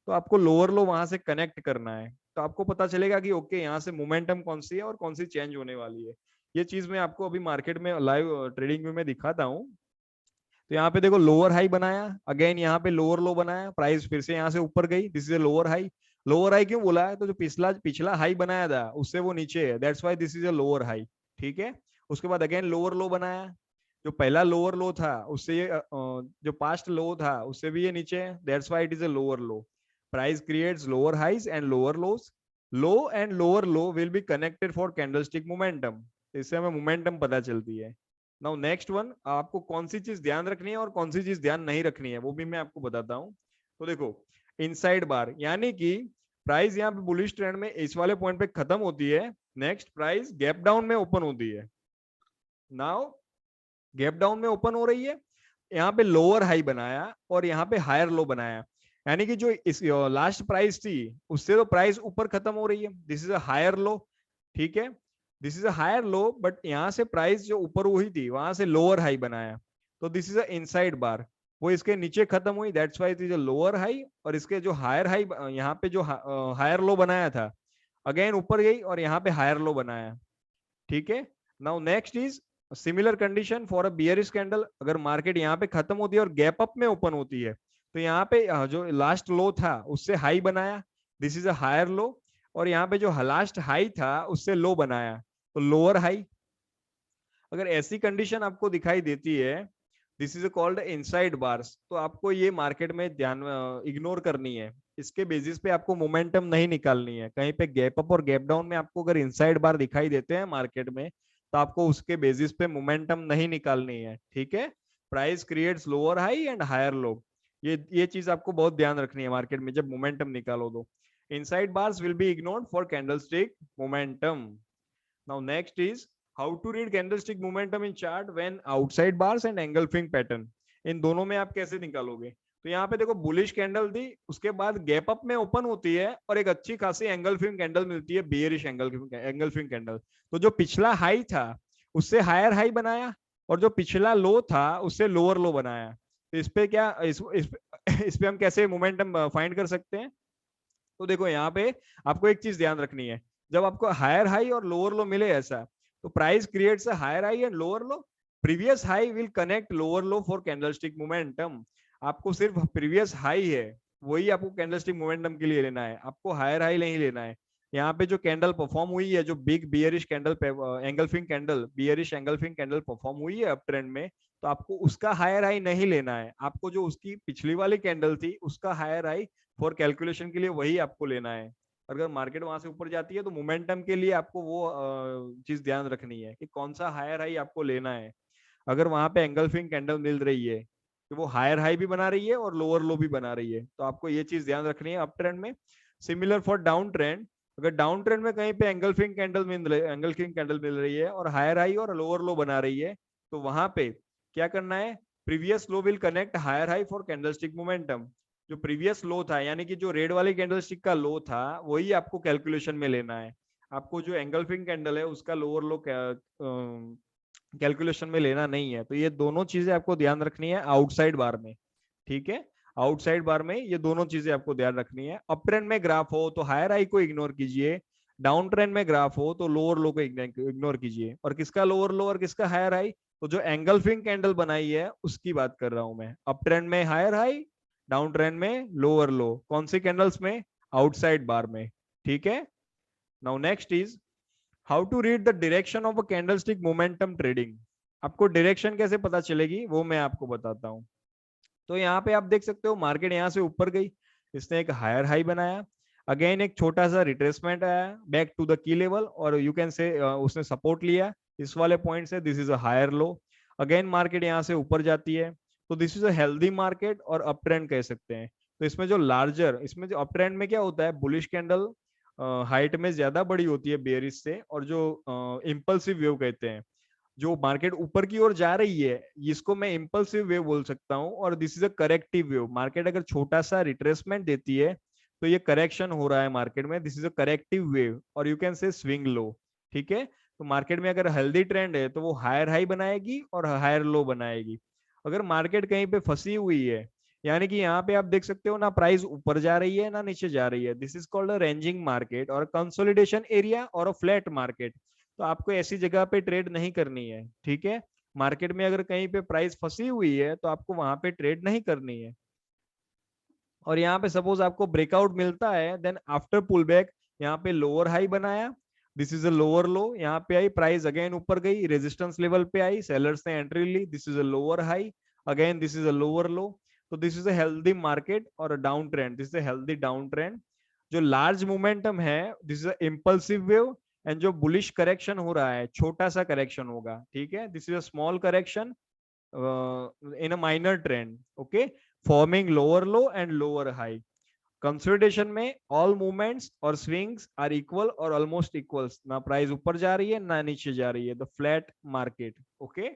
तो आपको लोअर लो वहां से कनेक्ट करना है। तो आपको पता चलेगा कि ओके यहाँ से मोमेंटम कौन सी है और कौन सी चेंज होने वाली है। ये चीज मैं आपको अभी मार्केट में लाइव ट्रेडिंग व्यू में दिखाता हूँ। तो यहाँ पे देखो लोअर हाई बनाया, अगेन यहाँ पे लोअर लो बनाया, प्राइस फिर से यहाँ से ऊपर गई, this is a lower high. Lower high क्यों बोला है? तो जो पिछला पिछला हाई बनाया था उससे वो नीचे है, that's why this is a lower high. ठीक है, उसके बाद अगेन लोअर लो बनाया, जो पहला लोअर लो था उससे ये जो पास्ट लो था उससे भी ये नीचे है, that's why it is a lower low. Price creates lower highs and lower lows. Low and lower low will be connected for candlestick momentum. इससे हमें मोमेंटम पता चलती है। नाउ नेक्स्ट वन, आपको कौन सी चीज ध्यान रखनी है और कौन सी चीज ध्यान नहीं रखनी है वो भी मैं आपको बताता हूँ। तो देखो, इनसाइड बार यानी कि प्राइस यहाँ पे बुलिश ट्रेंड में इस वाले पॉइंट पे खत्म होती है, नेक्स्ट प्राइस गैप डाउन में ओपन होती है। नाउ गैप डाउन में ओपन हो रही है, यहाँ पे लोअर हाई बनाया और यहाँ पे हायर लो बनाया, यानी कि जो इस लास्ट प्राइस थी उससे तो प्राइस ऊपर खत्म हो रही है, this is a higher low. ठीक है, this is a higher low, but यहाँ से प्राइस जो ऊपर हुई थी वहां से लोअर हाई बनाया, तो दिस इज अ इनसाइड बार। वो इसके नीचे खत्म हुई, that's why it is a lower high. और इसके जो हायर हाई यहाँ पे जो हायर लो बनाया था, अगेन ऊपर गई और यहाँ पे हायर लो बनाया। ठीक है, now next is similar condition for a bearish candle. अगर मार्केट यहाँ पे खत्म होती है और गैप अप में ओपन होती है, तो यहाँ पे जो लास्ट लो था उससे हाई बनाया, this is a higher low. और यहाँ पे जो लास्ट हाई था उससे लो बनाया, तो लोअर हाई। अगर ऐसी कंडीशन आपको दिखाई देती है, this is called inside bars, तो आपको ये मार्केट में ध्यान इग्नोर करनी है। इसके बेसिस पे आपको मोमेंटम नहीं निकालनी है। कहीं पे गैप अप और गैप डाउन में आपको अगर इनसाइड बार दिखाई देते हैं मार्केट में, तो आपको उसके बेसिस पे मोमेंटम नहीं निकालनी है। ठीक है, price creates lower high and higher low, ये चीज आपको बहुत ध्यान रखनी है मार्केट में जब मोमेंटम निकालो तो। Inside bars will be ignored for candlestick momentum. Now next is how to read candlestick momentum in chart when outside bars and engulfing pattern। इन दोनों में आप कैसे निकालोगे? तो यहाँ पे देखो बुलिश कैंडल थी, उसके बाद गैप अप में ओपन होती है और एक अच्छी खासी एंगल्फिंग कैंडल मिलती है, बियरिश एंगल्फिंग कैंडल। तो जो पिछला हाई था उससे हायर हाई बनाया और जो पिछला लो था उससे लोअर लो बनाया। तो इस पे क्या इस पे हम कैसे मोमेंटम फाइंड कर सकते हैं? तो देखो यहाँ पे आपको एक चीज ध्यान रखनी है, जब आपको हायर हाई और लोअर लो मिले ऐसा, तो price creates a higher high and lower low. Previous high will connect lower low for candlestick momentum. आपको सिर्फ प्रीवियस हाई है वही आपको कैंडलस्टिक मोमेंटम के लिए लेना है, आपको हायर हाई नहीं लेना है। यहाँ पे जो कैंडल परफॉर्म हुई है, जो big bearish candle engulfing candle, bearish engulfing candle perform हुई है अप ट्रेंड में, तो आपको उसका हायर हाई नहीं लेना है, आपको जो उसकी पिछली वाली कैंडल थी उसका हायर हाई फॉर कैलकुलेशन के लिए वही आपको लेना है। अगर मार्केट वहां से ऊपर जाती है तो मोमेंटम के लिए आपको वो चीज ध्यान रखनी है कि कौन सा हायर हाई आपको लेना है। अगर वहां पे एंगल्फिंग कैंडल मिल रही है कि वो हायर हाई भी बना रही है और लोअर लो भी बना रही है, तो आपको ये चीज ध्यान रखनी है अप ट्रेंड में। सिमिलर फॉर डाउन ट्रेंड, अगर डाउन ट्रेंड में कहीं पे एंगल्फिंग कैंडल मिल रही है और हायर हाई और लोअर लो बना रही है, तो वहां पे क्या करना है? Previous low will connect higher high for candlestick momentum. जो प्रीवियस लो था यानी कि जो रेड वाली कैंडलस्टिक का लो था वही आपको कैलकुलेशन में लेना है। आपको जो एंगल्फिंग कैंडल है उसका लोअर लो कैलकुलेशन में लेना नहीं है। तो ये दोनों चीजें आपको ध्यान रखनी है आउटसाइड बार में। ठीक है, आउटसाइड बार में ये दोनों चीजें आपको ध्यान रखनी है। अप ट्रेंड में ग्राफ हो तो हायर हाई को इग्नोर कीजिए, डाउन ट्रेंड में ग्राफ हो तो लोअर लो को इग्नोर कीजिए। और किसका लोअर लो और किसका हायर हाई? तो जो एंगल्फिंग कैंडल बनाई है उसकी बात कर रहा हूं मैं। अप ट्रेंड में हायर हाई, डाउन ट्रेंड में लोअर लो, कौन सी कैंडल्स में? आउटसाइड बार में। ठीक है, now next is how to read the direction of a candlestick momentum trading. आपको डायरेक्शन कैसे पता चलेगी वो मैं आपको बताता हूँ। तो यहाँ पे आप देख सकते हो मार्केट यहाँ से ऊपर गई, इसने एक हायर हाई बनाया, अगेन एक छोटा सा रिट्रेसमेंट आया back to the key level, और यू कैन से उसने सपोर्ट लिया इस वाले पॉइंट से, this is a higher low. Again market यहाँ से ऊपर जाती है, तो this is a healthy market और अप ट्रेंड कह सकते हैं। तो इसमें जो लार्जर, इसमें जो अप ट्रेंड में क्या होता है, बुलिश कैंडल हाइट में ज्यादा बड़ी होती है बेयरिश से, और जो इम्पल्सिव वेव कहते हैं, जो मार्केट ऊपर की ओर जा रही है इसको मैं इम्पल्सिव वेव बोल सकता हूँ। और this is a corrective wave, market अगर छोटा सा रिट्रेसमेंट देती है तो ये करेक्शन हो रहा है मार्केट में, this is a corrective wave और you can say swing low. ठीक है, तो मार्केट में अगर हेल्दी ट्रेंड है तो वो हायर हाई बनाएगी और हायर लो बनाएगी। अगर मार्केट कहीं पे फंसी हुई है, यानी कि यहाँ पे आप देख सकते हो ना प्राइस ऊपर जा रही है ना नीचे जा रही है, this is called a ranging market और कंसोलिडेशन एरिया और अ फ्लैट मार्केट। तो आपको ऐसी जगह पे ट्रेड नहीं करनी है, ठीक है। मार्केट में अगर कहीं पे प्राइस फंसी हुई है तो आपको वहां पे ट्रेड नहीं करनी है। और यहाँ पे सपोज आपको ब्रेकआउट मिलता है, देन आफ्टर पुल बैक यहाँ पे लोअर हाई बनाया, दिस इज अ लोअर लो, यहाँ पे आई प्राइस अगेन ऊपर गई, रेजिस्टेंस लेवल पे आई, सेलर्स ने एंट्री ली, this is a lower high, again this is a lower low. तो this is a healthy market और a down trend, this is a healthy down trend. जो large momentum है this is a impulsive wave, and जो bullish correction हो रहा है छोटा सा करेक्शन होगा, ठीक है, this is a small correction in a minor trend, okay, forming lower low and lower high. Consolidation में ऑल मूवमेंट्स और स्विंग्स आर इक्वल और ऑलमोस्ट इक्वल्स, ना प्राइस ऊपर जा रही है ना नीचे जा रही है, the flat market, okay.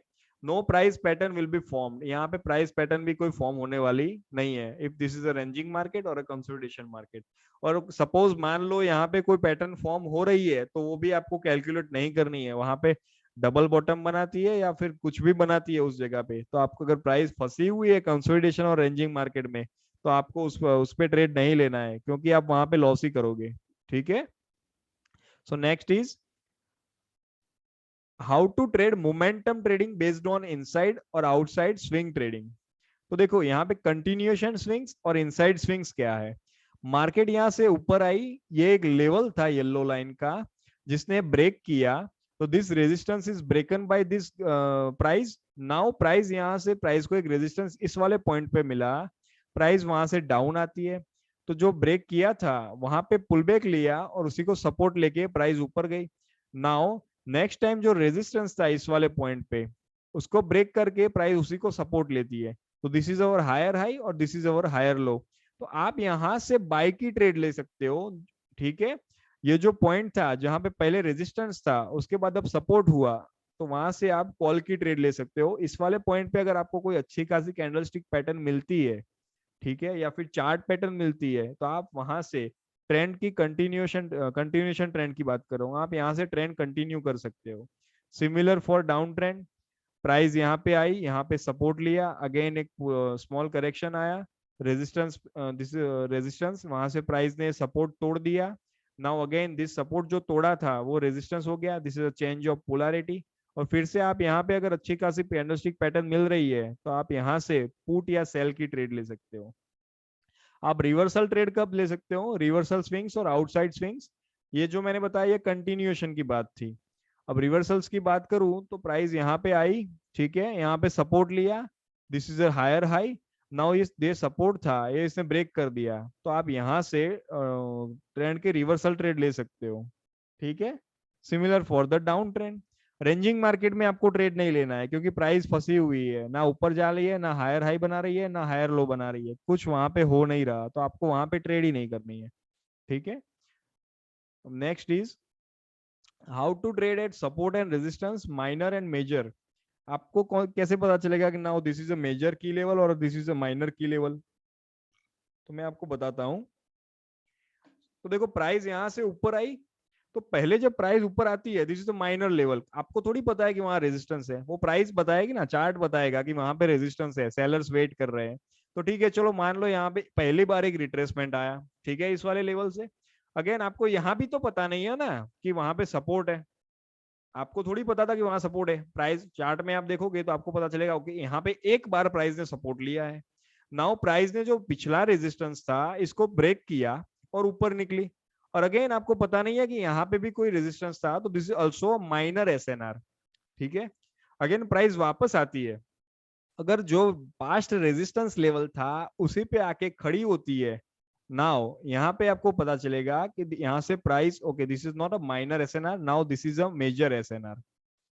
No price pattern will be formed, यहाँ पे प्राइस पैटर्न भी कोई फॉर्म होने वाली नहीं है if this is a ranging market और अ कंसोलिडेशन मार्केट। और सपोज मान लो यहाँ पे कोई पैटर्न फॉर्म हो रही है तो वो भी आपको कैलकुलेट नहीं करनी है, वहां पे डबल बॉटम बनाती है या फिर कुछ भी बनाती है उस जगह पे, तो आपको अगर प्राइस फंसी हुई है कंसोलिडेशन और रेंजिंग मार्केट में तो आपको उस पे ट्रेड नहीं लेना है, क्योंकि आप वहां पे लॉस ही करोगे, ठीक है। So next is how to trade momentum trading based on inside और आउटसाइड स्विंग ट्रेडिंग। तो देखो यहाँ पे कंटिन्यूएशन स्विंग्स और इनसाइड स्विंग्स क्या है। मार्केट यहाँ से ऊपर आई, ये एक लेवल था येलो लाइन का जिसने ब्रेक किया, तो this resistance is broken by this price. Now price यहाँ से प्राइस को एक रेजिस्टेंस इस वाले पॉइंट पे मिला, प्राइस वहां से डाउन आती है, तो जो ब्रेक किया था वहां पे पुल बैक लिया और उसी को सपोर्ट लेके प्राइस ऊपर गई। नाउ नेक्स्ट टाइम जो रेजिस्टेंस था इस वाले पॉइंट पे उसको ब्रेक करके प्राइस उसी को सपोर्ट लेती है, तो this is our higher high और this is our higher low. तो आप यहां से बाय की ट्रेड ले सकते हो, ठीक है। ये जो पॉइंट था जहां पे पहले रेजिस्टेंस था उसके बाद अब सपोर्ट हुआ, तो वहां से आप कॉल की ट्रेड ले सकते हो। इस वाले पॉइंट पे अगर आपको कोई अच्छी खासी कैंडलस्टिक पैटर्न मिलती है, ठीक है, या फिर चार्ट पैटर्न मिलती है, तो आप वहां से ट्रेंड की कंटिन्यूएशन ट्रेंड की बात कर रहा हूँ, आप यहाँ से ट्रेंड कंटिन्यू कर सकते हो। Similar for down trend, price यहाँ पे आई, यहाँ पे सपोर्ट लिया, अगेन एक स्मॉल करेक्शन आया, रेजिस्टेंस दिस रेजिस्टेंस, वहां से प्राइस ने सपोर्ट तोड़ दिया। नाउ अगेन दिस सपोर्ट जो तोड़ा था वो रेजिस्टेंस हो गया, this is a change of polarity. और फिर से आप यहाँ पे अगर अच्छी खासी कैंडलस्टिक पैटर्न मिल रही है तो आप यहाँ से पुट या सेल की ट्रेड ले सकते हो। आप रिवर्सल ट्रेड कब ले सकते हो, रिवर्सल स्विंग्स और आउटसाइड स्विंग्स, ये जो मैंने बताया ये कंटिन्यूएशन की बात थी। अब रिवर्सल्स की बात करूं तो प्राइस यहाँ पे आई, ठीक है, यहाँ पे सपोर्ट लिया, this is a higher high, now ये सपोर्ट था ये इसने ब्रेक कर दिया, तो आप यहाँ से ट्रेंड के रिवर्सल ट्रेड ले सकते हो, ठीक है। Similar for the down trend, ranging market में आपको ट्रेड नहीं लेना है क्योंकि प्राइस फंसी हुई है, ना ऊपर जा रही है ना हायर हाई बना रही है ना हायर लो बना रही है, कुछ वहां पे हो नहीं रहा, तो आपको वहां पे ट्रेड ही नहीं करनी है, ठीक है। Next is how to trade at support and resistance minor and major. आपको कैसे पता चलेगा कि now this is a major की लेवल और this is a minor key level, तो मैं आपको बताता हूं। तो देखो प्राइस यहां से ऊपर आई, तो पहले जब प्राइस ऊपर आती है this is a minor level, आपको थोड़ी पता है कि वहां रेजिस्टेंस है, वो प्राइस बताएगी ना, चार्ट बताएगा कि वहां पे रेजिस्टेंस है, सेलर्स वेट कर रहे हैं। तो ठीक है चलो मान लो यहाँ पे पहली बार एक रिट्रेसमेंट आया, ठीक है, इस वाले लेवल से, अगेन आपको यहाँ भी तो पता नहीं है ना कि वहां पे सपोर्ट है, आपको थोड़ी पता था कि वहां सपोर्ट है, प्राइस चार्ट में आप देखोगे तो आपको पता चलेगा ओके यहाँ पे एक बार प्राइस ने सपोर्ट लिया है। नाउ प्राइस ने जो पिछला रेजिस्टेंस था इसको ब्रेक किया और ऊपर निकली, और अगेन आपको पता नहीं है कि यहाँ पे भी कोई रेजिस्टेंस था, तो this is also minor SNR, ठीक है। अगेन प्राइस वापस आती है, अगर जो पास्ट रेजिस्टेंस लेवल था उसी पे आके खड़ी होती है, नाउ यहाँ पे आपको पता चलेगा कि यहाँ से price okay this is not a minor SNR, now this is a major SNR,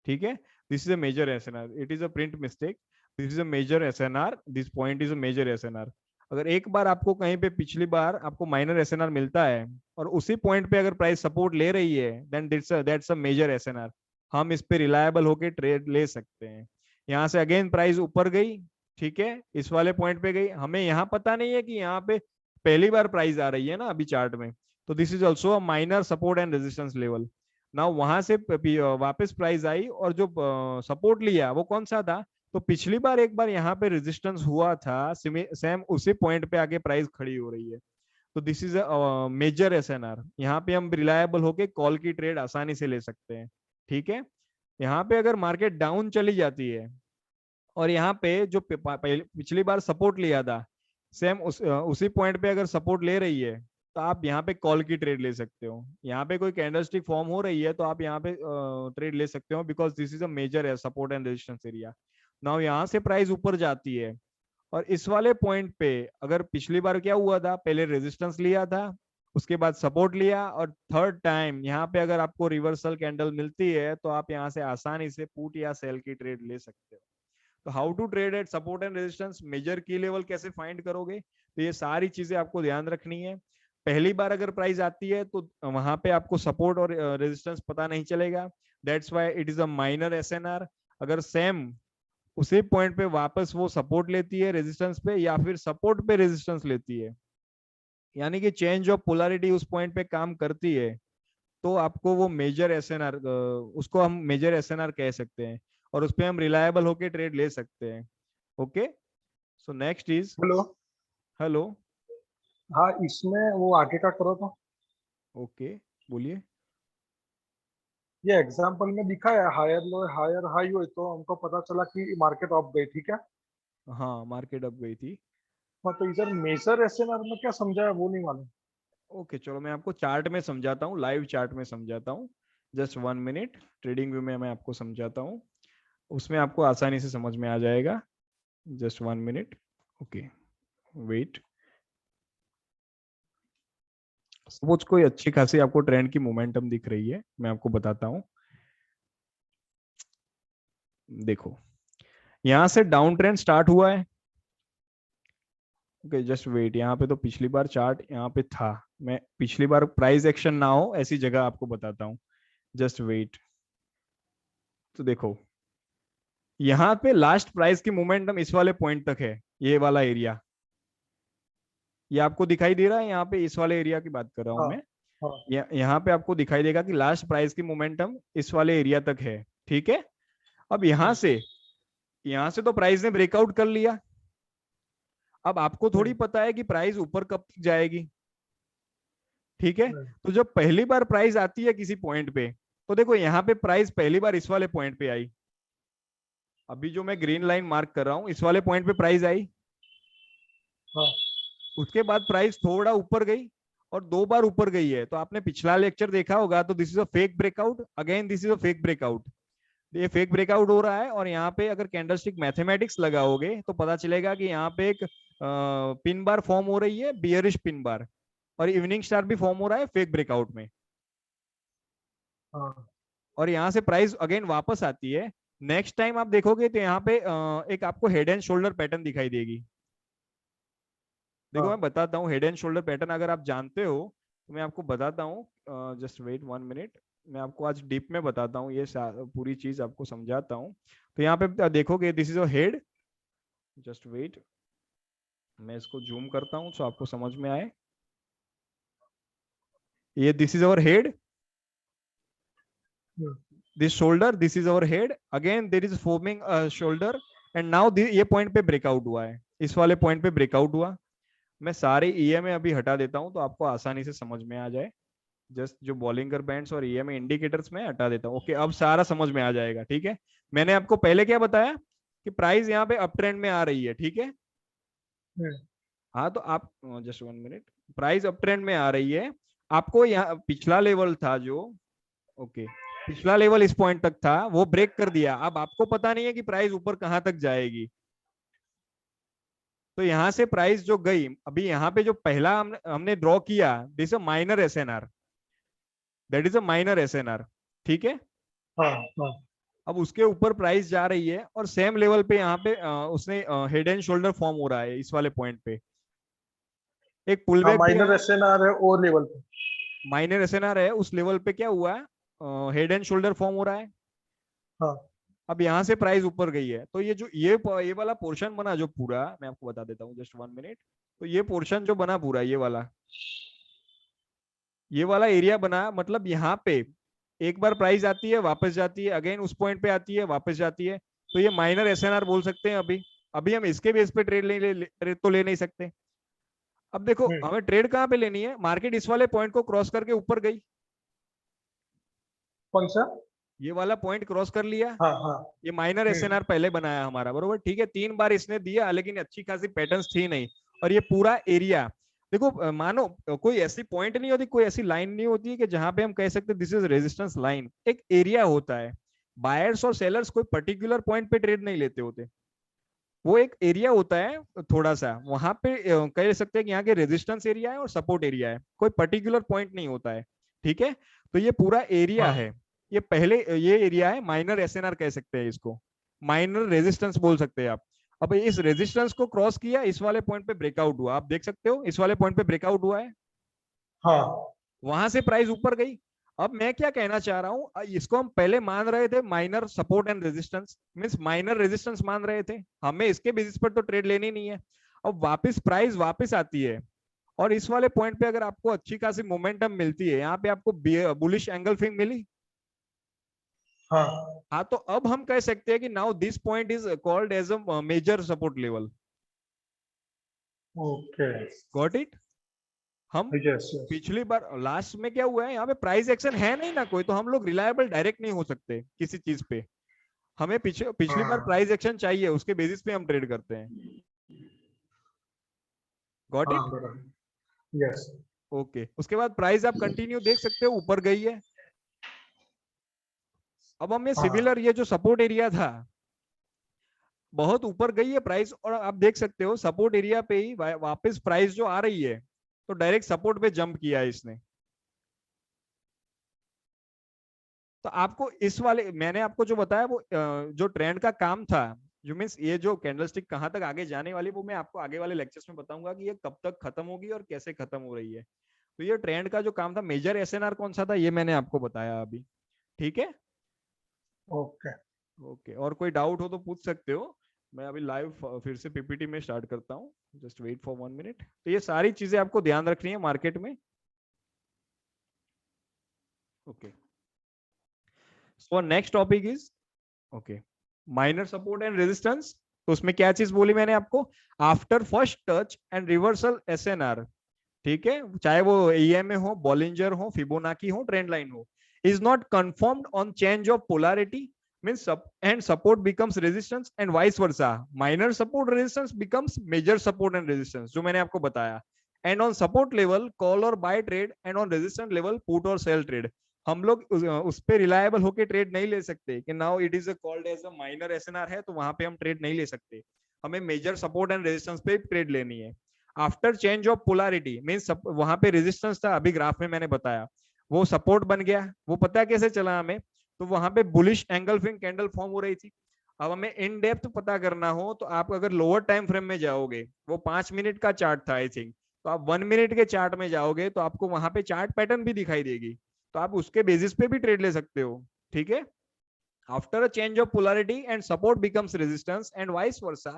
ठीक है, this is a major SNR, it is a print mistake, this is a major SNR, this point is a major SNR. अगर एक बार आपको कहीं पे पिछली बार आपको minor SNR मिलता है और उसी पॉइंट पे अगर प्राइस सपोर्ट ले रही है then that's a major SNR, हम इस पे रिलायबल होके ट्रेड ले सकते हैं। यहाँ से अगेन प्राइस ऊपर गई, ठीक है, इस वाले पॉइंट पे गई, हमें यहाँ पता नहीं है कि यहाँ पे पहली बार प्राइस आ रही है ना अभी चार्ट में, तो this is also a minor support and resistance level. ना वहां से वापस प्राइस आई, और जो सपोर्ट लिया वो कौन सा था? तो पिछली बार एक बार यहाँ पे रेजिस्टेंस हुआ था, सेम उसी पॉइंट पे आके प्राइस खड़ी हो रही है। तो this is a major SNR. यहाँ पे हम रिलायबल होके कॉल की ट्रेड आसानी से ले सकते हैं। ठीक है। यहाँ पे अगर मार्केट डाउन चली जाती है और यहाँ पे जो पिछली बार सपोर्ट लिया था, सेम उसी पॉइंट पे अगर सपोर्ट ले रही है, तो आप यहाँ पे कॉल की ट्रेड ले सकते हो। यहाँ पे कोई कैंडलस्टिक फॉर्म हो रही है तो आप यहाँ पे ट्रेड ले सकते हो, because this is a major support and resistance area. Now यहाँ से प्राइस ऊपर जाती है, और इस वाले पॉइंट पे अगर पिछली बार क्या हुआ था, पहले रेजिस्टेंस लिया था, उसके बाद सपोर्ट लिया, और थर्ड टाइम यहाँ पे अगर आपको रिवर्सल कैंडल मिलती है तो आप यहाँ से आसानी से पुट या सेल की ट्रेड ले सकते हो। तो how to trade at support and resistance, major की लेवल कैसे फाइंड करोगे, तो ये सारी चीजें आपको ध्यान रखनी है। पहली बार अगर प्राइस आती है तो वहां पे आपको सपोर्ट और रेजिस्टेंस पता नहीं चलेगा, that's why it is a minor SNR. अगर सेम उसी पॉइंट पे वापस वो सपोर्ट लेती है रेजिस्टेंस पे, या फिर सपोर्ट पे रेजिस्टेंस लेती है, यानी कि चेंज ऑफ पोलैरिटी उस पॉइंट पे काम करती है, तो आपको वो मेजर एसएनआर, उसको हम मेजर एसएनआर कह सकते हैं, और उस पे हम रिलायबल होके ट्रेड ले सकते हैं। Okay, so next is, hello. Hello. हाँ, इसमें वो आगे का करो तो। ओके, बोलिए। ये एग्जांपल में दिखा है हायर लो हायर हाई हुई तो हमको पता चला कि मार्केट ऑफ गई, ठीक है। हाँ, मार्केट अप गई थी। हाँ, तो इधर मेजर एसएनआर में क्या समझा है वो नहीं मालूम। ओके, चलो मैं आपको चार्ट में समझाता हूँ, लाइव चार्ट में समझाता हूँ। जस्ट 1 मिनट, ट्रेडिंग व्यू में मैं आपको समझाता हूँ, उसमें आपको आसानी से समझ में आ जाएगा। Just 1 minute. Okay, wait. Suppose कोई अच्छी खासी आपको ट्रेंड की मोमेंटम दिख रही है, मैं आपको बताता हूँ। देखो, यहाँ से डाउन ट्रेंड स्टार्ट हुआ है। Okay, just wait. यहाँ पे तो पिछली बार चार्ट यहाँ पे था, मैं पिछली बार प्राइस एक्शन ना हो ऐसी जगह आपको बताता हूँ। Just wait. तो देखो, यहाँ पे लास्ट प्राइस की मोमेंटम इस वाले पॉइंट तक है, ये वाला एरिया, ये आपको दिखाई दे रहा है। यहाँ पे इस वाले एरिया की बात कर रहा हूँ हाँ मैं। हाँ यहाँ पे आपको दिखाई देगा कि लास्ट प्राइस की मोमेंटम इस वाले एरिया तक है। ठीक है। अब यहाँ से तो प्राइस ने ब्रेकआउट कर लिया। अब आपको थोड़ी हम्म, पता है कि प्राइस ऊपर कब तक जाएगी। ठीक है। हम्म, तो जब पहली बार प्राइस आती है किसी पॉइंट पे, तो देखो यहाँ पे प्राइस पहली बार इस वाले पॉइंट पे आई, अभी जो मैं ग्रीन लाइन मार्क कर रहा हूँ इस वाले पॉइंट पे प्राइस आई। हाँ उसके बाद प्राइस थोड़ा ऊपर गई, और 2 बार ऊपर गई है। तो आपने पिछला लेक्चर देखा होगा, तो this is a fake breakout, again this is a fake breakout. ये फेक ब्रेकआउट हो रहा है, और यहाँ पे अगर कैंडलस्टिक मैथमेटिक्स लगाओगे तो पता चलेगा कि यहाँ पे एक पिन बार फॉर्म हो रही है, बियरिश पिन बार, और इवनिंग स्टार भी फॉर्म हो रहा है फेक ब्रेकआउट में। हाँ और यहाँ से प्राइस अगेन वापस आती है। नेक्स्ट टाइम आप देखोगे तो यहाँ पे एक आपको हेड एंड शोल्डर पैटर्न दिखाई देगी। देखो, हाँ मैं बताता हूँ हेड एंड शोल्डर पैटर्न, अगर आप जानते हो तो मैं आपको बताता हूँ। जस्ट वेट 1 मिनट, मैं आपको आज डीप में बताता हूँ, ये पूरी चीज आपको समझाता हूँ। तो यहाँ पे देखोगे this is a head. Just wait, मैं इसको जूम करता हूँ तो आपको समझ में आए। ये this is our head, hmm, this shoulder, this is our head, again there is forming shoulder, and now ये पॉइंट पे ब्रेकआउट हुआ है, इस वाले पॉइंट पे ब्रेकआउट हुआ। मैं सारे ईएमए अभी हटा देता हूँ तो आपको आसानी से समझ में आ जाए। जस्ट जो बॉलिंगर बैंड्स और ईएमए इंडिकेटर्स में हटा देता हूँ। ओके, अब सारा समझ में आ जाएगा। ठीक है। मैंने आपको पहले क्या बताया कि प्राइस यहाँ पे अप ट्रेंड में आ रही है। ठीक है। हम्म, हाँ, तो आप just 1 minute, price up trend में आ रही है। आपको यहाँ पिछला लेवल था जो, ओके, पिछला लेवल इस पॉइंट तक था, वो ब्रेक कर दिया। अब आपको पता नहीं है कि प्राइस ऊपर कहाँ तक जाएगी। तो यहाँ से प्राइस जो गई, अभी यहाँ पे जो पहला हमने ड्रॉ किया, this a minor SNR, that is a minor SNR. ठीक है। हाँ हाँ अब उसके ऊपर प्राइस जा रही है, और सेम लेवल पे यहाँ पे उसने हेड एंड शोल्डर फॉर्म हो रहा है इस वाले पॉइंट पे, एक पुल हाँ, बैक पे माइनर यहाँ एसएनआर है और लेवल पे। माइनर एसएनआर है, उस लेवल पे क्या हुआ है, हेड एंड शोल्डर फॉर्म हो रहा है। हाँ अब यहाँ से प्राइस ऊपर गई है, तो ये वाला पोर्शन बना जो पूरा, मैं आपको बता देता हूँ जस्ट 1 मिनट। तो ये पोर्शन जो बना पूरा, ये वाला एरिया बना, मतलब यहाँ पे एक बार प्राइस आती है वापस जाती है, अगेन उस पॉइंट पे आती है वापस जाती है, तो ये माइनर एसएनआर बोल सकते हैं। अभी अभी हम इसके बेस पे ट्रेड तो ले नहीं सकते। अब देखो हमें ट्रेड कहाँ पे लेनी है, मार्केट इस वाले पॉइंट को क्रॉस करके ऊपर गई, कौन सा? ये वाला पॉइंट क्रॉस कर लिया, हाँ हाँ। ये माइनर एसएनआर पहले बनाया हमारा, बरोबर, ठीक है, 3 बार इसने दिया लेकिन अच्छी खासी पैटर्न्स थी नहीं। और ये पूरा एरिया देखो, मानो कोई ऐसी पॉइंट नहीं होती, कोई ऐसी लाइन नहीं होती है कि जहां पे हम कह सकते दिस इज रेजिस्टेंस लाइन। एक एरिया होता है, बायर्स और सेलर्स कोई पर्टिकुलर पॉइंट पे ट्रेड नहीं लेते होते, वो एक एरिया होता है थोड़ा सा, वहां पे कह सकते हैं कि यहाँ के रेजिस्टेंस एरिया है और सपोर्ट एरिया है, कोई पर्टिकुलर पॉइंट नहीं होता है, ठीक है। तो ये पूरा एरिया है, ये पहले ये एरिया है, माइनर एसएनआर कह सकते हैं इसको, माइनर रेजिस्टेंस बोल सकते हैं आप। अब इस रेजिस्टेंस को क्रॉस किया, इस वाले पॉइंट पे ब्रेकआउट हुआ, आप देख सकते हो इस वाले पॉइंट पे ब्रेकआउट हुआ है, हाँ वहां से प्राइस ऊपर गई। अब मैं क्या कहना चाह रहा हूं, इसको हम पहले मान रहे थे minor support and resistance, means minor resistance मान रहे थे, हमें इसके बेसिस पर तो ट्रेड लेनी नहीं है। अब वापस प्राइस वापस आती है और इस वाले पॉइंट पे अगर आपको अच्छी खासी मोमेंटम मिलती है, यहाँ पे आपको बुलिश एंगल्फिंग मिली, हाँ। हाँ, तो अब हम कह सकते हैं कि now this point is called as a major support level. Okay. Got it. हम यस यस। पिछली बार लास्ट में क्या हुआ है, यहाँ पे प्राइस एक्शन है नहीं ना कोई, तो हम लोग रिलायबल डायरेक्ट नहीं हो सकते किसी चीज पे, हमें पिछली बार हाँ प्राइस एक्शन चाहिए, उसके बेसिस पे हम ट्रेड करते हैं। गॉट हाँ इट। बराबर। यस। ओके, उसके बाद प्राइस आप कंटिन्यू देख सकते हो ऊपर गई है। अब हम ये हाँ सिमिलर, ये जो सपोर्ट एरिया था बहुत ऊपर गई है प्राइस, और आप देख सकते हो सपोर्ट एरिया पे ही वापस प्राइस जो आ रही है, तो डायरेक्ट सपोर्ट पे जंप किया है इसने। तो आपको इस वाले मैंने आपको जो बताया वो जो ट्रेंड का काम था, जो मीन्स ये जो कैंडलस्टिक कहाँ तक आगे जाने वाली, वो मैं आपको आगे वाले लेक्चर्स में बताऊंगा कि ये कब तक खत्म होगी और कैसे खत्म हो रही है। तो ये ट्रेंड का जो काम था, मेजर एसएनआर कौन सा था ये मैंने आपको बताया अभी, ठीक है। ओके। ओके, और कोई डाउट हो तो पूछ सकते हो। मैं अभी लाइव फिर से पीपीटी में स्टार्ट करता हूँ, जस्ट वेट फॉर 1 मिनट। तो ये सारी चीजें आपको ध्यान रखनी है मार्केट में। Okay, so next topic is, okay, minor support and resistance. तो उसमें क्या चीज बोली मैंने आपको, after first touch and reversal SNR, ठीक है, चाहे वो ईएमए हो, बॉलिंजर हो, फिबोनाकी हो, ट्रेंड लाइन हो, is not confirmed on change of polarity, means and support becomes resistance and vice versa, minor support resistance becomes major support and resistance, जो मैंने आपको बताया। and on support level call or buy trade and on resistance level put or sell trade। हम लोग उस पे reliable होके trade नहीं ले सकते कि now it is called as a minor SNR है, तो वहां पे हम ट्रेड नहीं ले सकते, हमें मेजर सपोर्ट एंड रेजिस्टेंस पे ट्रेड लेनी है। After change of polarity means वहां पे रेजिस्टेंस था, अभी ग्राफ में मैंने बताया, वो सपोर्ट बन गया, वो पता है कैसे चला हमें, तो वहां पे बुलिश एंगल्फिंग कैंडल फॉर्म हो रही थी। अब हमें इन डेप्थ पता करना हो तो आप अगर लोअर टाइम फ्रेम में जाओगे, वो 5 मिनट का चार्ट था आई थिंक, तो आप 1 मिनट के चार्ट में जाओगे तो आपको वहां पे चार्ट पैटर्न भी दिखाई देगी, तो आप उसके बेसिस पे भी ट्रेड ले सकते हो, ठीक है। After a change of polarity and support becomes resistance and vice versa,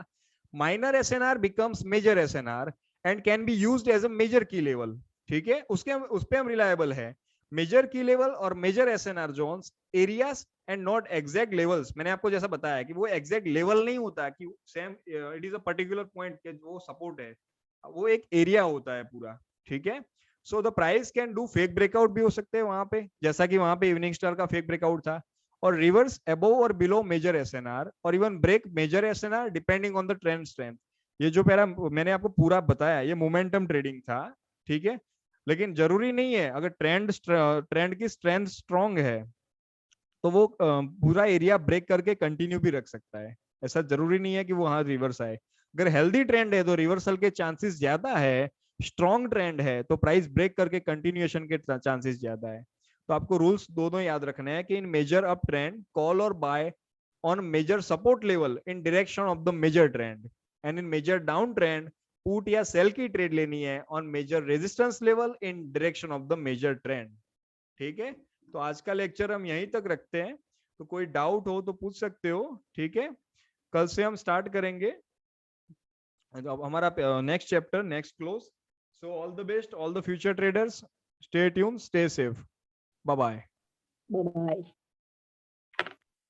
minor SNR becomes major SNR and can be used as a major key level, ठीक है, उसके उस पे हम रिलायबल है। मेजर की लेवल और major SNR zones areas and not exact levels, मैंने आपको जैसा बताया कि वो एग्जैक्ट लेवल नहीं होता कि same it is a particular point के वो सपोर्ट है, वो एक एरिया होता है पूरा, ठीक है। So the price can do fake breakout भी हो सकते हैं वहां पे, जैसा कि वहां पे इवनिंग स्टार का फेक ब्रेकआउट था, और रिवर्स अबव और बिलो मेजर एसएनआर, और even break major SNR depending on the trend strength. ये जो पहला मैंने आपको पूरा बताया ये मोमेंटम ट्रेडिंग था, ठीक है, लेकिन जरूरी नहीं है अगर ट्रेंड की स्ट्रेंथ स्ट्रांग है तो वो पूरा एरिया ब्रेक करके कंटिन्यू भी रख सकता है, ऐसा जरूरी नहीं है कि वो वहां रिवर्स आए। अगर हेल्दी ट्रेंड है तो रिवर्सल के चांसेस ज्यादा है, स्ट्रॉन्ग ट्रेंड है तो प्राइस ब्रेक करके कंटिन्यूएशन के चांसेस ज्यादा है। तो आपको रूल्स दोनों याद रखने हैं कि in major up trend call और buy on major support level in direction of the major trend, and in major down trend put या सेल की ट्रेड लेनी है on major resistance level in direction of the major trend, ठीक है। तो आज का लेक्चर हम यहीं तक रखते हैं, तो कोई डाउट हो तो पूछ सकते हो, ठीक है। कल से हम स्टार्ट करेंगे अब हमारा next chapter, next close. So all the best all the future traders, stay tune, stay safe, bye bye. Bye bye.